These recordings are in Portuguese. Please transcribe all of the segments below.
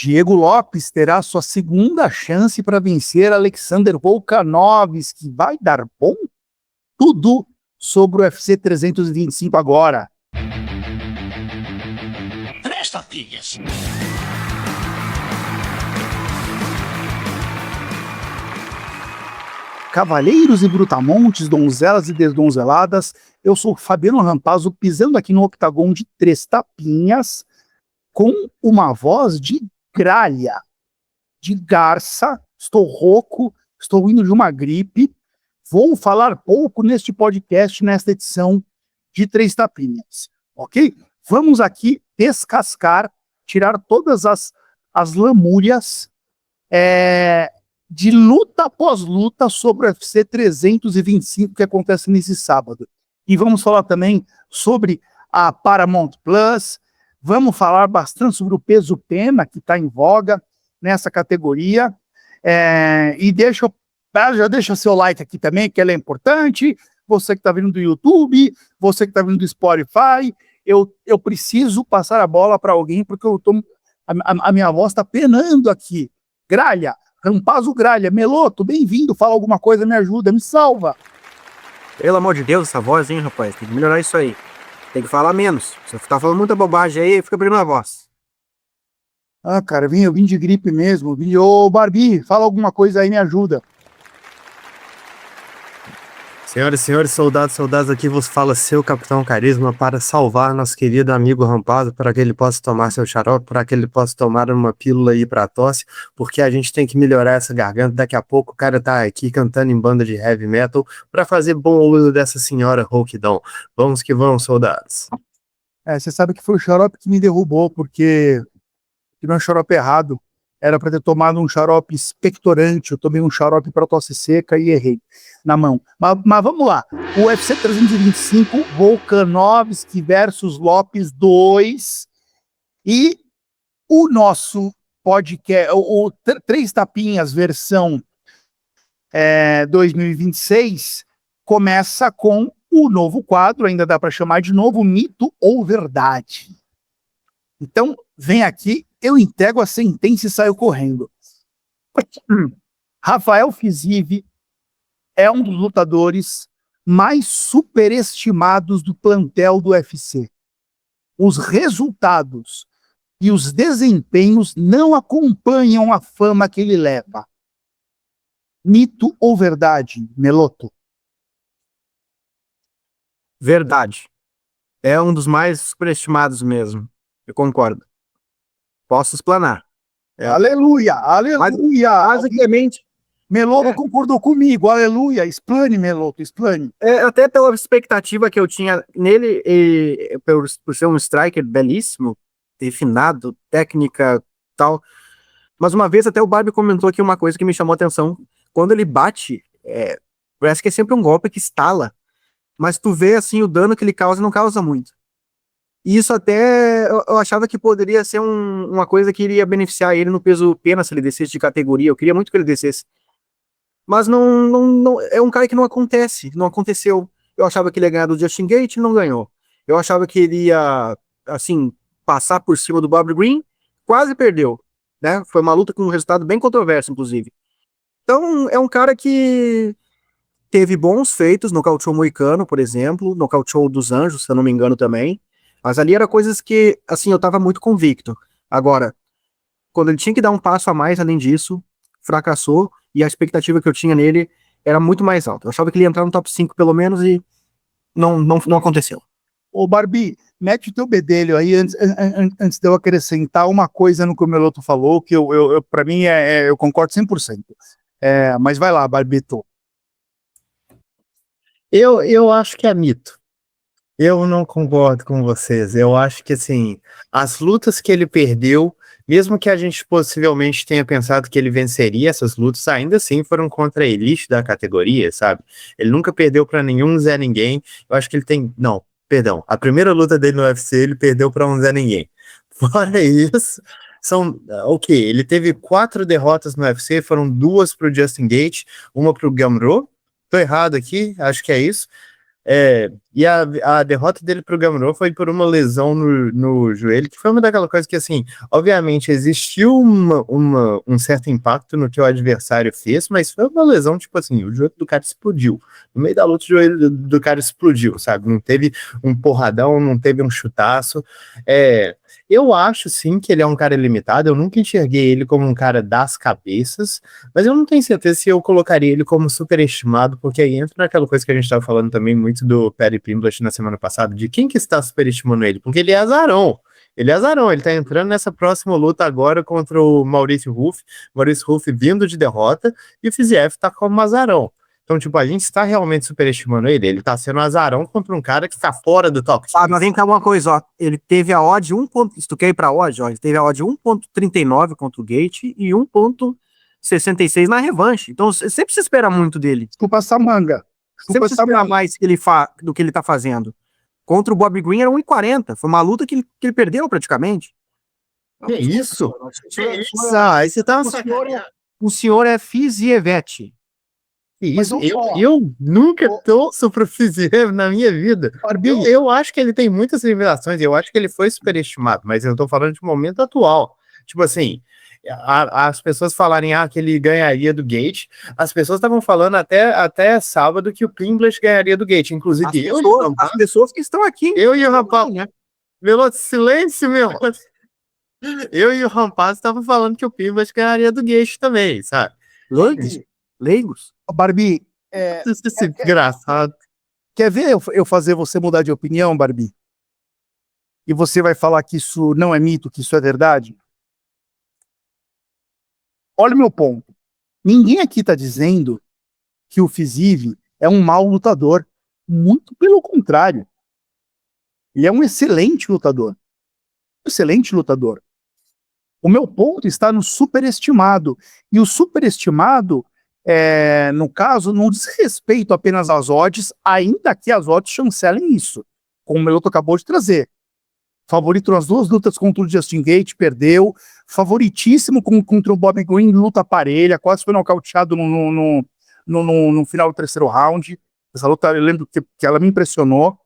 Diego Lopes terá sua segunda chance para vencer Alexander Volkanovski. Vai dar bom? Tudo sobre o UFC 325 agora. Três tapinhas. Cavalheiros e brutamontes, donzelas e desdonzeladas, eu sou Fabiano Rampazzo, pisando aqui no octagon de Três Tapinhas, com uma voz de gralha, de garça. Estou rouco, estou indo de uma gripe. Vou falar pouco neste podcast, nesta edição de Três Tapinhas, ok? Vamos aqui descascar, tirar todas as lamúrias de luta após luta sobre o UFC 325 que acontece nesse sábado. E vamos falar também sobre a Paramount Plus, vamos falar bastante sobre o peso pena, que está em voga nessa categoria. E já deixa seu like aqui também, que ela é importante. Você que está vindo do YouTube, você que está vindo do Spotify, eu preciso passar a bola para alguém, porque a minha voz está penando aqui. Gralha, Rampazzo Gralha, Meloto, bem-vindo, fala alguma coisa, me ajuda, me salva. Pelo amor de Deus, essa voz, hein, rapaz, tem que melhorar isso aí. Tem que falar menos. Você tá falando muita bobagem aí, fica perdendo a voz. Ah, cara, eu vim de gripe mesmo. Ô, Barbie, fala alguma coisa aí, me ajuda. Senhoras e senhores, soldados, aqui vos fala seu Capitão Carisma para salvar nosso querido amigo Rampazzo, para que ele possa tomar seu xarope, para que ele possa tomar uma pílula aí para tosse, porque a gente tem que melhorar essa garganta. Daqui a pouco o cara tá aqui cantando em banda de heavy metal para fazer bom uso dessa senhora rouquidão. Vamos que vamos, soldados. Você sabe que foi o xarope que me derrubou, porque não é um xarope errado. Era para ter tomado um xarope expectorante, eu tomei um xarope para tosse seca e errei na mão. Mas vamos lá. O UFC 325, Volkanovski versus Lopes 2. E o nosso podcast, o Três Tapinhas versão 2026, começa com o novo quadro, ainda dá para chamar de novo, Mito ou Verdade. Então, vem aqui, eu entrego a sentença e saio correndo. Rafael Fiziev é um dos lutadores mais superestimados do plantel do UFC. Os resultados e os desempenhos não acompanham a fama que ele leva. Mito ou verdade, Meloto? Verdade. É um dos mais superestimados mesmo. Eu concordo. Posso explanar. Aleluia, aleluia. Basicamente, Meloto concordou comigo, aleluia. Explane, Meloto, explane. Até pela expectativa que eu tinha nele, por ser um striker belíssimo, refinado, técnica tal. Mas uma vez até o Barbie comentou aqui uma coisa que me chamou a atenção. Quando ele bate, parece que é sempre um golpe que estala. Mas tu vê assim, o dano que ele causa não causa muito. E isso até eu achava que poderia ser uma coisa que iria beneficiar ele no peso pena se ele descesse de categoria. Eu queria muito que ele descesse. Mas não é um cara que não aconteceu. Eu achava que ele ia ganhar do Justin Gaethje, não ganhou. Eu achava que ele ia, assim, passar por cima do Bobby Green, quase perdeu, né? Foi uma luta com um resultado bem controverso, inclusive. Então, é um cara que teve bons feitos, nocauteou o Moicano, por exemplo, nocauteou o dos Anjos, se eu não me engano também. Mas ali era coisas que, assim, eu tava muito convicto. Agora, quando ele tinha que dar um passo a mais além disso, fracassou, e a expectativa que eu tinha nele era muito mais alta. Eu achava que ele ia entrar no top 5 pelo menos e não aconteceu. Ô Barbie, mete o teu bedelho aí antes de eu acrescentar uma coisa no que o Meloto falou, que para mim eu concordo 100%. Mas vai lá, Barbito. Eu acho que é mito. Eu não concordo com vocês. Eu acho que, assim, as lutas que ele perdeu, mesmo que a gente possivelmente tenha pensado que ele venceria essas lutas, ainda assim foram contra a elite da categoria, sabe? Ele nunca perdeu para nenhum Zé Ninguém. Eu acho que ele tem... Não, perdão. A primeira luta dele no UFC, ele perdeu para um Zé Ninguém. Fora isso, ele teve 4 derrotas no UFC, foram 2 pro Justin Gaethje, uma pro Gamrot. Tô errado aqui, acho que é isso. E a derrota dele pro Gamrot foi por uma lesão no joelho, que foi uma daquelas coisas que, assim, obviamente existiu um certo impacto no que o adversário fez, mas foi uma lesão, tipo assim, o joelho do cara explodiu. No meio da luta, o joelho do cara explodiu, sabe? Não teve um porradão, não teve um chutaço. Eu acho, sim, que ele é um cara limitado, eu nunca enxerguei ele como um cara das cabeças, mas eu não tenho certeza se eu colocaria ele como superestimado, porque aí entra naquela coisa que a gente estava falando também muito do Paddy Pimblett na semana passada, de quem que está superestimando ele, porque ele é azarão. Ele é azarão, ele tá entrando nessa próxima luta agora contra o Maurício Ruff vindo de derrota, e o Fiziev tá como azarão. Então, tipo, a gente está realmente superestimando ele tá sendo um azarão contra um cara que está fora do top. Ah, mas vem cá uma coisa, ó. Ele teve a odd 1. Se tu quer ir pra odd, ó, ele teve a odd 1,39 contra o Gate e 1,66 na revanche. Então, você sempre se espera muito dele. Desculpa essa manga. Sempre se espera mais do que ele tá fazendo. Contra o Bob Green era 1,40. Foi uma luta que ele perdeu praticamente. Que isso? Aí você tá o senhor é Fiziev. Isso, eu nunca torço pro Fiziev na minha vida. Eu acho que ele tem muitas revelações, eu acho que ele foi superestimado, mas eu tô falando de momento atual. Tipo assim, as pessoas falarem que ele ganharia do Gate, as pessoas estavam falando até sábado que o Pimblett ganharia do Gate, inclusive as pessoas que estão aqui. Eu e o rapaz, Veloso, silêncio, meu. Eu e o rapaz estavam falando que o Pimblett ganharia do Gate também, sabe? Leigos. Barbie, Isso é engraçado. quer ver eu fazer você mudar de opinião, Barbie? E você vai falar que isso não é mito, que isso é verdade? Olha o meu ponto. Ninguém aqui está dizendo que o Fiziev é um mau lutador. Muito pelo contrário. Ele é um excelente lutador. Excelente lutador. O meu ponto está no superestimado. E o superestimado, no caso, não diz respeito apenas às odds, ainda que as odds chancelem isso, como o Meloto acabou de trazer. Favorito nas 2 lutas contra o Justin Gaethje, perdeu. Favoritíssimo contra o Bob Green, luta parelha, quase foi nocauteado no final do 3º round. Essa luta, eu lembro que ela me impressionou.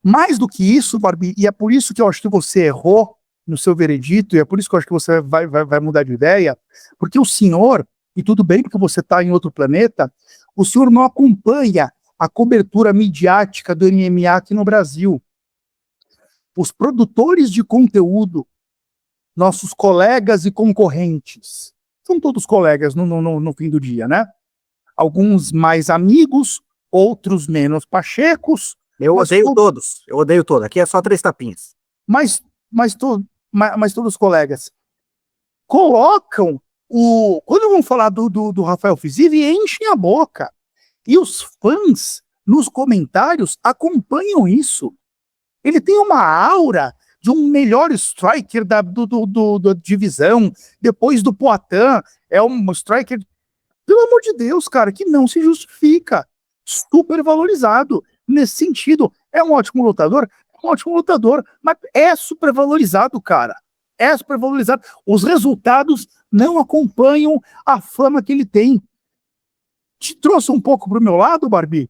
Mais do que isso, Barbie, e é por isso que eu acho que você errou no seu veredito, e é por isso que eu acho que você vai mudar de ideia, porque o senhor, e tudo bem porque você está em outro planeta, o senhor não acompanha a cobertura midiática do MMA aqui no Brasil. Os produtores de conteúdo, nossos colegas e concorrentes, são todos colegas no fim do dia, né? Alguns mais amigos, outros menos pachecos. Eu odeio todos. Aqui é só 3 tapinhas. Mas todos os colegas colocam quando vão falar do Rafael Fiziev, enchem a boca. E os fãs, nos comentários, acompanham isso. Ele tem uma aura de um melhor striker da divisão, depois do Poatan. É um striker, pelo amor de Deus, cara, que não se justifica. Super valorizado. Nesse sentido, é um ótimo lutador, mas é super valorizado, cara. É super valorizado. Os resultados não acompanham a fama que ele tem. Te trouxe um pouco pro meu lado, Barbie?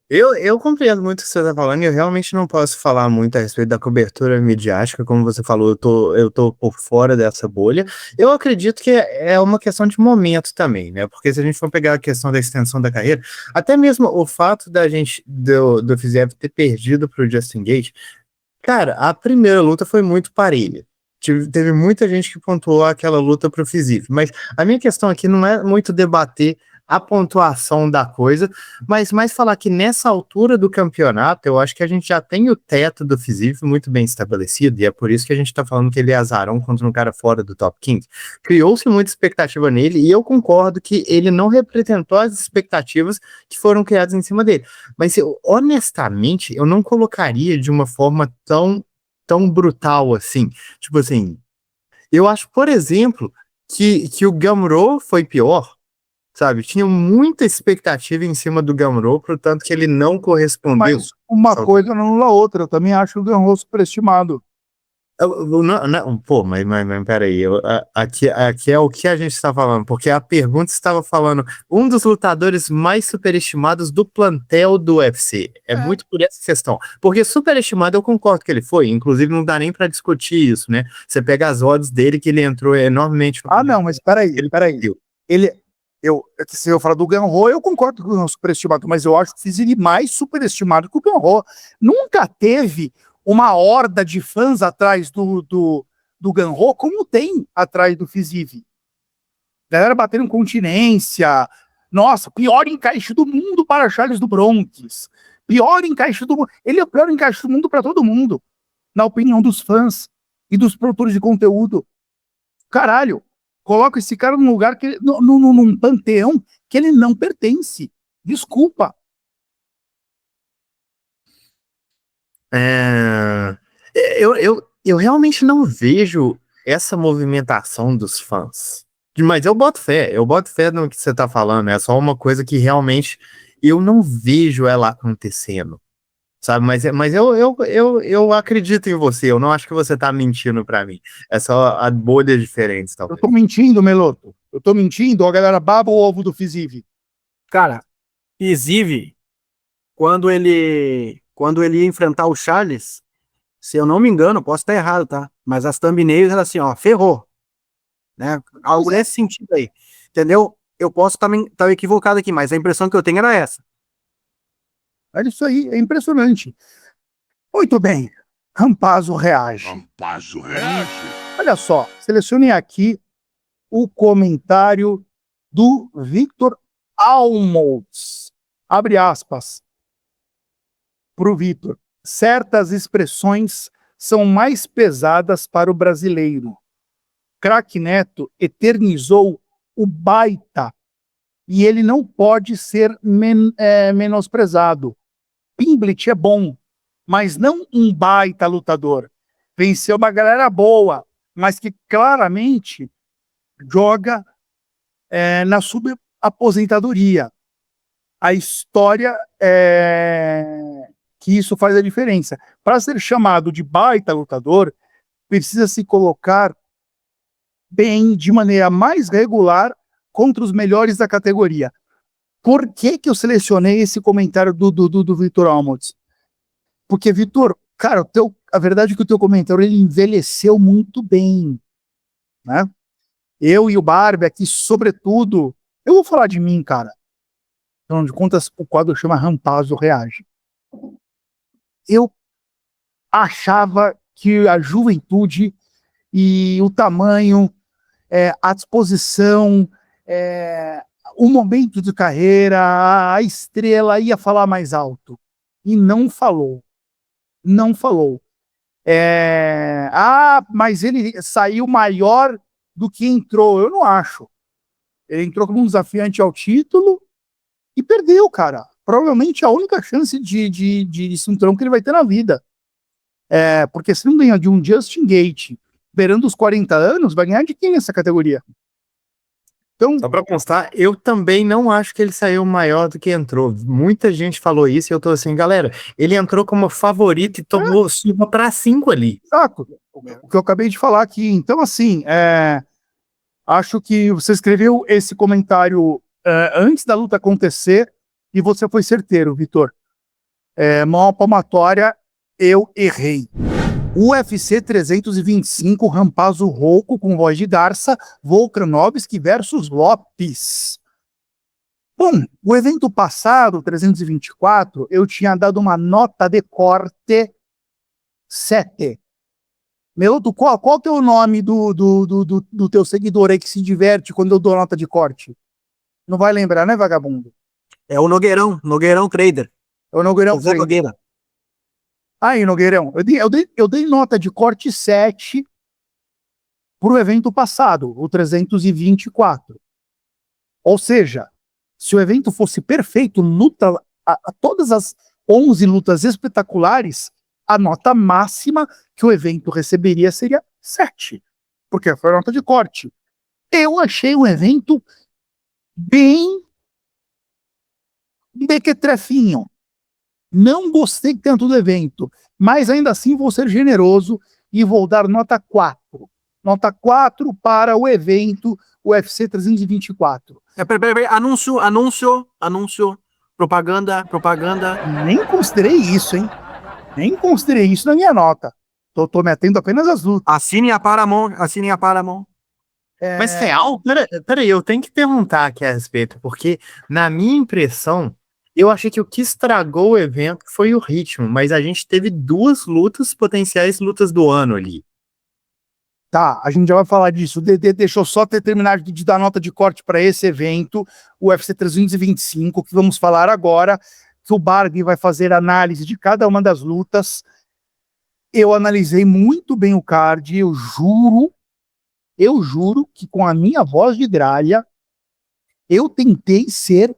Eu compreendo muito o que você está falando e eu realmente não posso falar muito a respeito da cobertura midiática, como você falou, eu tô por fora dessa bolha. Eu acredito que é uma questão de momento também, né? Porque se a gente for pegar a questão da extensão da carreira, até mesmo o fato do Fiziev ter perdido para o Justin Gaethje, cara, a primeira luta foi muito parelha. Teve muita gente que pontuou aquela luta para o Fiziev, mas a minha questão aqui não é muito debater a pontuação da coisa, mas mais falar que nessa altura do campeonato, eu acho que a gente já tem o teto do Fiziev muito bem estabelecido, e é por isso que a gente tá falando que ele é azarão contra um cara fora do top 15. Criou-se muita expectativa nele, e eu concordo que ele não representou as expectativas que foram criadas em cima dele. Mas, honestamente, eu não colocaria de uma forma tão brutal assim. Tipo assim, eu acho, por exemplo, que o Gamrot foi pior, sabe? Tinha muita expectativa em cima do Gamrot, portanto que ele não correspondeu. Mas uma coisa não anula a outra. Eu também acho o Gamrot superestimado. Pô, mas peraí, aqui é o que a gente está falando, porque a pergunta estava falando um dos lutadores mais superestimados do plantel do UFC. É muito por essa questão. Porque superestimado eu concordo que ele foi, inclusive não dá nem para discutir isso, né? Você pega as odds dele que ele entrou enormemente. Não, mas peraí. perdeu. Se eu falar do Ganho, eu concordo com o superestimado, mas eu acho o Fiziev mais superestimado que o Ganho. Nunca teve uma horda de fãs atrás do Ganho, como tem atrás do Fiziev. Galera batendo continência. Nossa, pior encaixe do mundo para Charles do Bronx. Pior encaixe do mundo. Ele é o pior encaixe do mundo para todo mundo, na opinião dos fãs e dos produtores de conteúdo. Caralho. Coloca esse cara num lugar, num panteão que ele não pertence. Desculpa. Eu realmente não vejo essa movimentação dos fãs. Mas eu boto fé no que você tá falando. É só uma coisa que realmente eu não vejo ela acontecendo. Sabe? Mas eu acredito em você. Eu não acho que você tá mentindo pra mim. É só a bolhas diferentes, Eu talvez. tô mentindo, Meloto. Eu tô mentindo, a galera baba o ovo do Fiziev. Cara, Fiziev, quando ele ia enfrentar o Charles, se eu não me engano, posso estar errado, tá? Mas as thumbnails eram assim, ó, ferrou. Né? Algo nesse sentido aí. Entendeu? Eu posso estar equivocado aqui, mas a impressão que eu tenho era essa. É isso aí, é impressionante. Muito bem. Rampazzo reage. Rampazzo reage. Olha só, selecionei aqui o comentário do Victor Almolds. Abre aspas para o Victor. Certas expressões são mais pesadas para o brasileiro. Craque Neto eternizou o baita e ele não pode ser menosprezado. Pimblet é bom, mas não um baita lutador. Venceu uma galera boa, mas que claramente joga na subaposentadoria. A história é que isso faz a diferença. Para ser chamado de baita lutador, precisa se colocar bem, de maneira mais regular, contra os melhores da categoria. Por que eu selecionei esse comentário do Victor Almolds? Porque, Victor, cara, a verdade é que o teu comentário ele envelheceu muito bem, né? Eu e o Barbie aqui, sobretudo, eu vou falar de mim, cara. Afinal de contas, o quadro chama Rampazzo Reage. Eu achava que a juventude e o tamanho, a disposição, o momento de carreira, a estrela ia falar mais alto. E não falou. Não falou. Mas ele saiu maior do que entrou. Eu não acho. Ele entrou como um desafiante ao título e perdeu, cara. Provavelmente a única chance de cinturão que ele vai ter na vida. Porque se não ganhar de um Justin Gaethje beirando os 40 anos, vai ganhar de quem nessa categoria? Então, só pra constar, eu também não acho que ele saiu maior do que entrou. Muita gente falou isso e eu tô assim, galera, ele entrou como favorito e tomou surra pra 5 ali. Exato. O que eu acabei de falar aqui. Então, assim, acho que você escreveu esse comentário antes da luta acontecer e você foi certeiro, Vitor. Mão palmatória, eu errei. UFC 325, Rampazzo Rouco com voz de Garça, Volkanovski versus Lopes. Bom, o evento passado, 324, eu tinha dado uma nota de corte 7. Meloto, qual que é o nome do teu seguidor aí que se diverte quando eu dou nota de corte? Não vai lembrar, né, vagabundo? É o Nogueirão Trader. É o Nogueirão Zé Trader. Nogueira. Aí, Nogueirão, eu dei nota de corte 7 para o evento passado, o 324. Ou seja, se o evento fosse perfeito, todas as 11 lutas espetaculares, a nota máxima que o evento receberia seria 7, porque foi a nota de corte. Eu achei o evento bem mequetrefinho. Não gostei tanto do evento, mas ainda assim vou ser generoso e vou dar nota 4. Nota 4 para o evento UFC 324. Peraí. Anúncio. Propaganda. Nem considerei isso, hein? Nem considerei isso na minha nota. Tô me atendo apenas às lutas. Assinem a Paramount. Mas real, peraí, eu tenho que perguntar aqui a respeito, porque na minha impressão, eu achei que o que estragou o evento foi o ritmo, mas a gente teve 2 lutas, potenciais lutas do ano ali. Tá, a gente já vai falar disso. Deixa eu só terminar de dar nota de corte para esse evento, o UFC 325, que vamos falar agora, que o Barbie vai fazer análise de cada uma das lutas. Eu analisei muito bem o card, eu juro que com a minha voz de gralha, eu tentei ser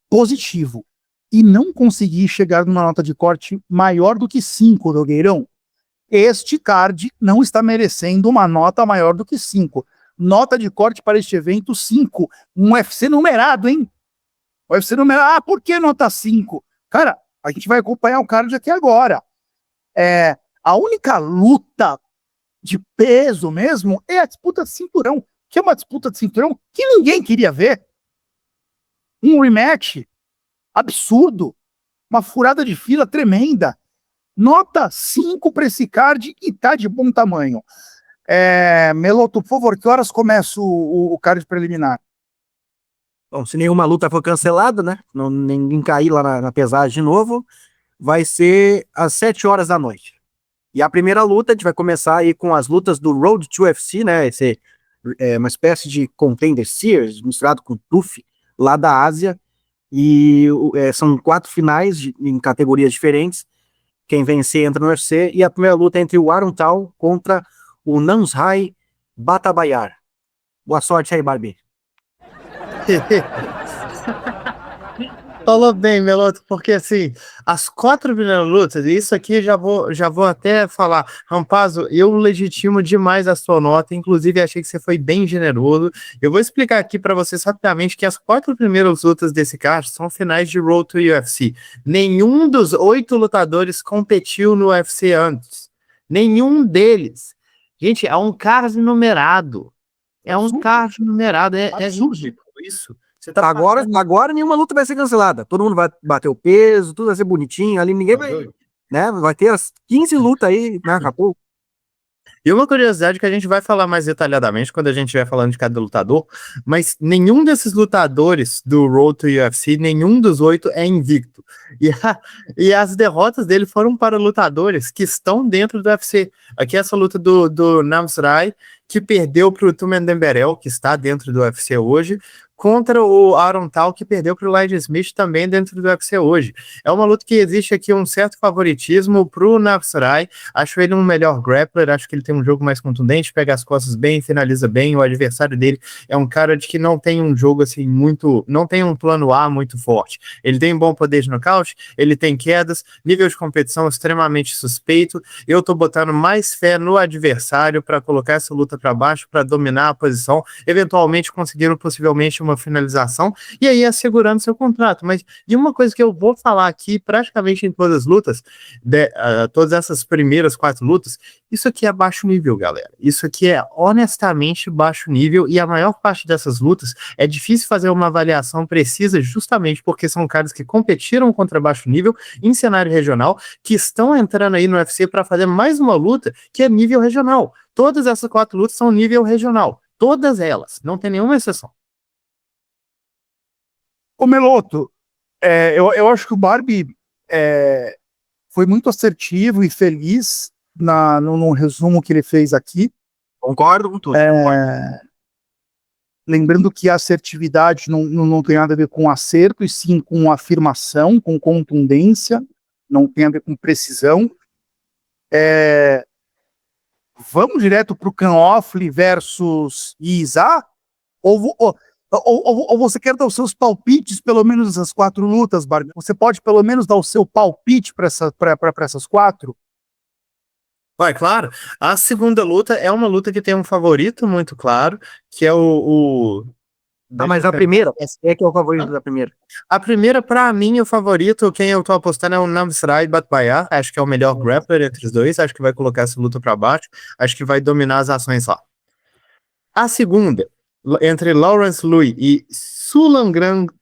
positivo e não consegui chegar numa nota de corte maior do que 5, Nogueirão. Este card não está merecendo uma nota maior do que 5. Nota de corte para este evento, 5. Um UFC numerado, hein? UFC numerado. Ah, por que nota 5? Cara, a gente vai acompanhar o card aqui agora. A única luta de peso mesmo é a disputa de cinturão, que é uma disputa de cinturão que ninguém queria ver. Um rematch absurdo, uma furada de fila tremenda. Nota 5 para esse card e tá de bom tamanho. Meloto, por favor, que horas começa o card preliminar? Bom, se nenhuma luta for cancelada, né? Ninguém cair lá na pesagem de novo, vai ser às 7 horas da noite. E a primeira luta, a gente vai começar aí com as lutas do Road to UFC, né? Esse uma espécie de Contender Series misturado com TUF lá da Ásia. E são 4 finais em categorias diferentes. Quem vencer entra no UFC. E a primeira luta é entre o Aaron Tal contra o Nansai Batabayar. Boa sorte aí, Barbie. Falou bem, Meloto, porque assim, as 4 primeiras lutas, e isso aqui já vou até falar, Rampazzo, eu legitimo demais a sua nota, inclusive achei que você foi bem generoso. Eu vou explicar aqui para vocês rapidamente que as 4 primeiras lutas desse card são finais de Road to UFC. Nenhum dos 8 lutadores competiu no UFC antes. Nenhum deles. Gente, é um card numerado. É ridículo isso. Você tá Agora nenhuma luta vai ser cancelada. Todo mundo vai bater o peso, tudo vai ser bonitinho ali, ninguém vai, né? Vai ter as 15 lutas aí, né? Acabou. E uma curiosidade que a gente vai falar mais detalhadamente quando a gente estiver falando de cada lutador, mas nenhum desses lutadores do Road to UFC, nenhum dos 8 é invicto. E as derrotas dele foram para lutadores que estão dentro do UFC. Aqui essa luta do Namsrai, que perdeu para o Tumen Demberel, que está dentro do UFC hoje, contra o Aaron Tal, que perdeu para o Lydon Smith, também dentro do UFC hoje. É uma luta que existe aqui um certo favoritismo para o Namsrai. Acho ele um melhor grappler, acho que ele tem um jogo mais contundente, pega as costas bem, finaliza bem. O adversário dele é um cara de que não tem um jogo assim muito, não tem um plano A muito forte. Ele tem um bom poder de nocaute, ele tem quedas, nível de competição extremamente suspeito. Eu tô botando mais fé no adversário para colocar essa luta para baixo, para dominar a posição, eventualmente conseguindo possivelmente uma finalização e aí assegurando seu contrato. Mas de uma coisa que eu vou falar aqui praticamente em todas as lutas, todas essas primeiras 4 lutas, isso aqui é baixo nível, galera. Isso aqui é honestamente baixo nível e a maior parte dessas lutas é difícil fazer uma avaliação precisa justamente porque são caras que competiram contra baixo nível em cenário regional, que estão entrando aí no UFC para fazer mais uma luta que é nível regional. Todas essas 4 lutas são nível regional. Todas elas. Não tem nenhuma exceção. Ô Meloto, eu acho que o Barbie foi muito assertivo e feliz no resumo que ele fez aqui. Concordo com tudo. Lembrando que a assertividade não tem nada a ver com acerto, e sim com afirmação, com contundência, não tem a ver com precisão. Vamos direto para o Ken Offley versus Isa? Ou você quer dar os seus palpites, pelo menos nessas 4 lutas, Barbie? Você pode pelo menos dar o seu palpite para essas 4? Vai, claro. A segunda luta é uma luta que tem um favorito muito claro, que é o Tá, mas a primeira, é que é o favorito da primeira. A primeira, pra mim, o favorito, quem eu tô apostando é o Namsrai Batbayar. Acho que é o melhor grappler entre os dois. Acho que vai colocar essa luta pra baixo. Acho que vai dominar as ações lá. A segunda, entre Lawrence Louis e Sulangrambo.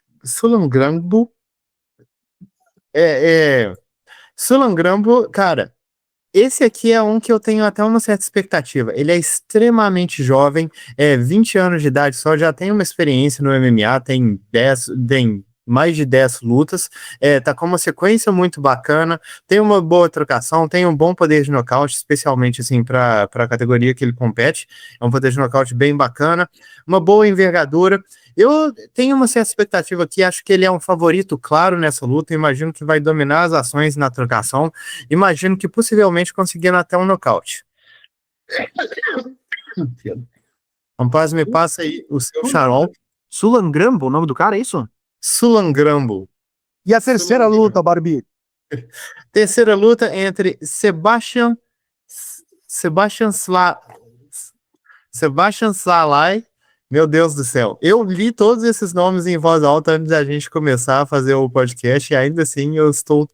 Sulangrambo, cara, esse aqui é um que eu tenho até uma certa expectativa. Ele é extremamente jovem, 20 anos de idade só, já tem uma experiência no MMA, tem mais de 10 lutas, tá com uma sequência muito bacana, tem uma boa trocação, tem um bom poder de nocaute, especialmente assim para a categoria que ele compete. É um poder de nocaute bem bacana, uma boa envergadura. Eu tenho uma certa expectativa aqui, acho que ele é um favorito claro nessa luta, imagino que vai dominar as ações na trocação, imagino que possivelmente conseguindo até um nocaute. Rapaz, me passa aí o seu xarol. Sulangrambo, o nome do cara, é isso? Sulangrambo. E a terceira luta, Barbie? Terceira luta entre Sebastian Salai. Meu Deus do céu. Eu li todos esses nomes em voz alta antes da gente começar a fazer o podcast e ainda assim eu estou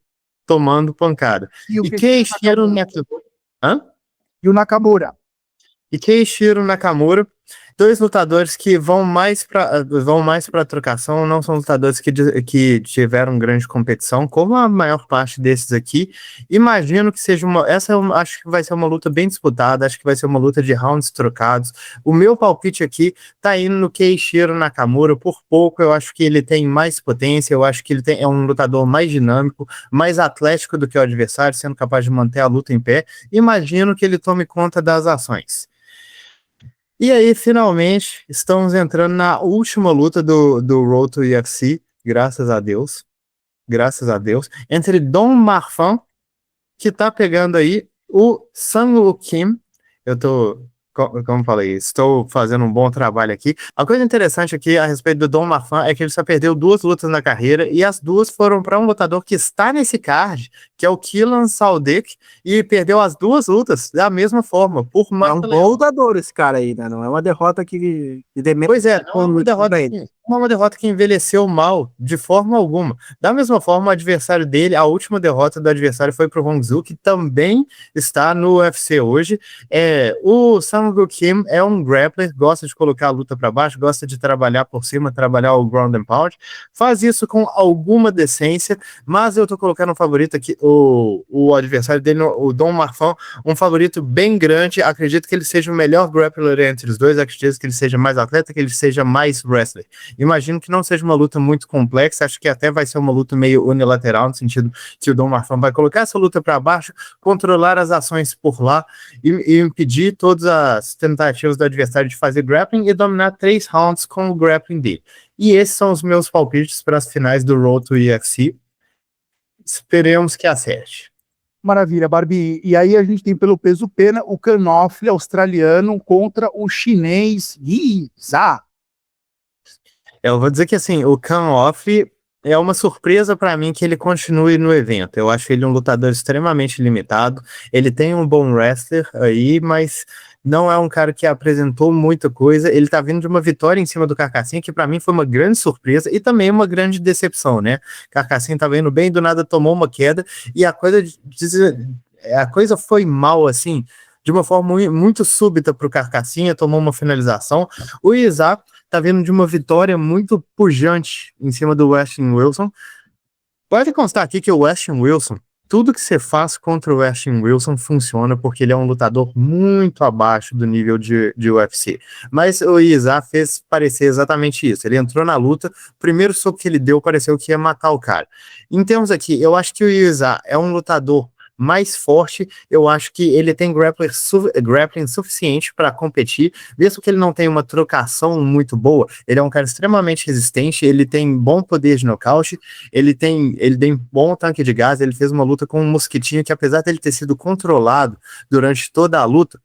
tomando pancada. E Keishiro Nakamura. Hã? E o Nakamura. E Keishiro Nakamura. Dois lutadores que vão mais para trocação, não são lutadores que tiveram grande competição, como a maior parte desses aqui. Imagino que seja acho que vai ser uma luta bem disputada, acho que vai ser uma luta de rounds trocados. O meu palpite aqui tá indo no Keishiro Nakamura por pouco, eu acho que ele tem mais potência, eu acho que ele é um lutador mais dinâmico, mais atlético do que o adversário, sendo capaz de manter a luta em pé. Imagino que ele tome conta das ações. E aí, finalmente, estamos entrando na última luta do Road to UFC, graças a Deus, entre Don Marfan, que tá pegando aí o Sang-Woo Kim. Como falei, estou fazendo um bom trabalho aqui. A coisa interessante aqui a respeito do Don Marfan é que ele só perdeu 2 lutas na carreira e as 2 foram para um lutador que está nesse card, que é o Killan Saldek, e perdeu as 2 lutas da mesma forma, por É um bom lutador esse cara aí, né? Não é uma derrota que Pois é, não é uma derrota que envelheceu mal, de forma alguma. Da mesma forma, o adversário dele, a última derrota do adversário foi pro Hong Zhu, que também está no UFC hoje. O Sang-Woo Kim é um grappler, gosta de colocar a luta para baixo, gosta de trabalhar por cima, trabalhar o ground and pound, faz isso com alguma decência, mas eu tô colocando um favorito aqui, o adversário dele, o Don Marfan, um favorito bem grande, acredito que ele seja o melhor grappler entre os dois, acredito que ele seja mais atleta, que ele seja mais wrestler. Imagino que não seja uma luta muito complexa, acho que até vai ser uma luta meio unilateral, no sentido que o Don Marfan vai colocar essa luta para baixo, controlar as ações por lá e impedir todas as tentativas do adversário de fazer grappling e dominar 3 rounds com o grappling dele. E esses são os meus palpites para as finais do Road to UFC. Esperemos que acerte. Maravilha, Barbie. E aí a gente tem pelo peso pena o Canofle australiano contra o chinês Guiza. Eu vou dizer que assim, o Canofle é uma surpresa para mim que ele continue no evento. Eu acho ele um lutador extremamente limitado. Ele tem um bom wrestler aí, mas não é um cara que apresentou muita coisa. Ele tá vindo de uma vitória em cima do Carcassinha, que para mim foi uma grande surpresa e também uma grande decepção, né? Carcassinha tava indo bem, do nada tomou uma queda e a coisa foi mal, assim, de uma forma muito súbita pro Carcassinha, tomou uma finalização. O Isaac tá vindo de uma vitória muito pujante em cima do Westin Wilson. Pode constar aqui que o Westin Wilson, tudo que você faz contra o Westin Wilson funciona, porque ele é um lutador muito abaixo do nível de UFC. Mas o Isaac fez parecer exatamente isso. Ele entrou na luta, o primeiro soco que ele deu pareceu que ia matar o cara. Em termos aqui, eu acho que o Isaac é um lutador mais forte, eu acho que ele tem grappling suficiente para competir, mesmo que ele não tenha uma trocação muito boa, ele é um cara extremamente resistente, ele tem bom poder de nocaute, ele tem bom tanque de gás, ele fez uma luta com um Mosquitinho que, apesar dele ter sido controlado durante toda a luta,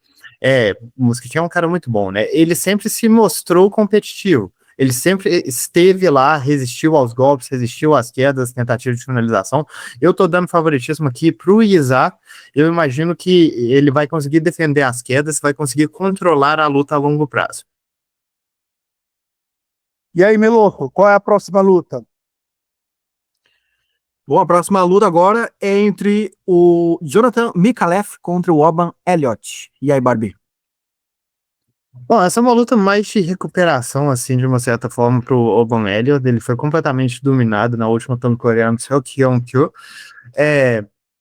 o Mosquitinho é um cara muito bom, né? Ele sempre se mostrou competitivo. Ele sempre esteve lá, resistiu aos golpes, resistiu às quedas, tentativas de finalização. Eu tô dando favoritismo aqui pro Isaac. Eu imagino que ele vai conseguir defender as quedas, vai conseguir controlar a luta a longo prazo. E aí, Meloco, qual é a próxima luta? Bom, a próxima luta agora é entre o Jonathan Mikalev contra o Oban Elliott. E aí, Barbie? Bom, essa é uma luta mais de recuperação, assim, de uma certa forma, pro Oban Elliott. Ele foi completamente dominado na última luta no coreano, Seok-Yeon-kyo.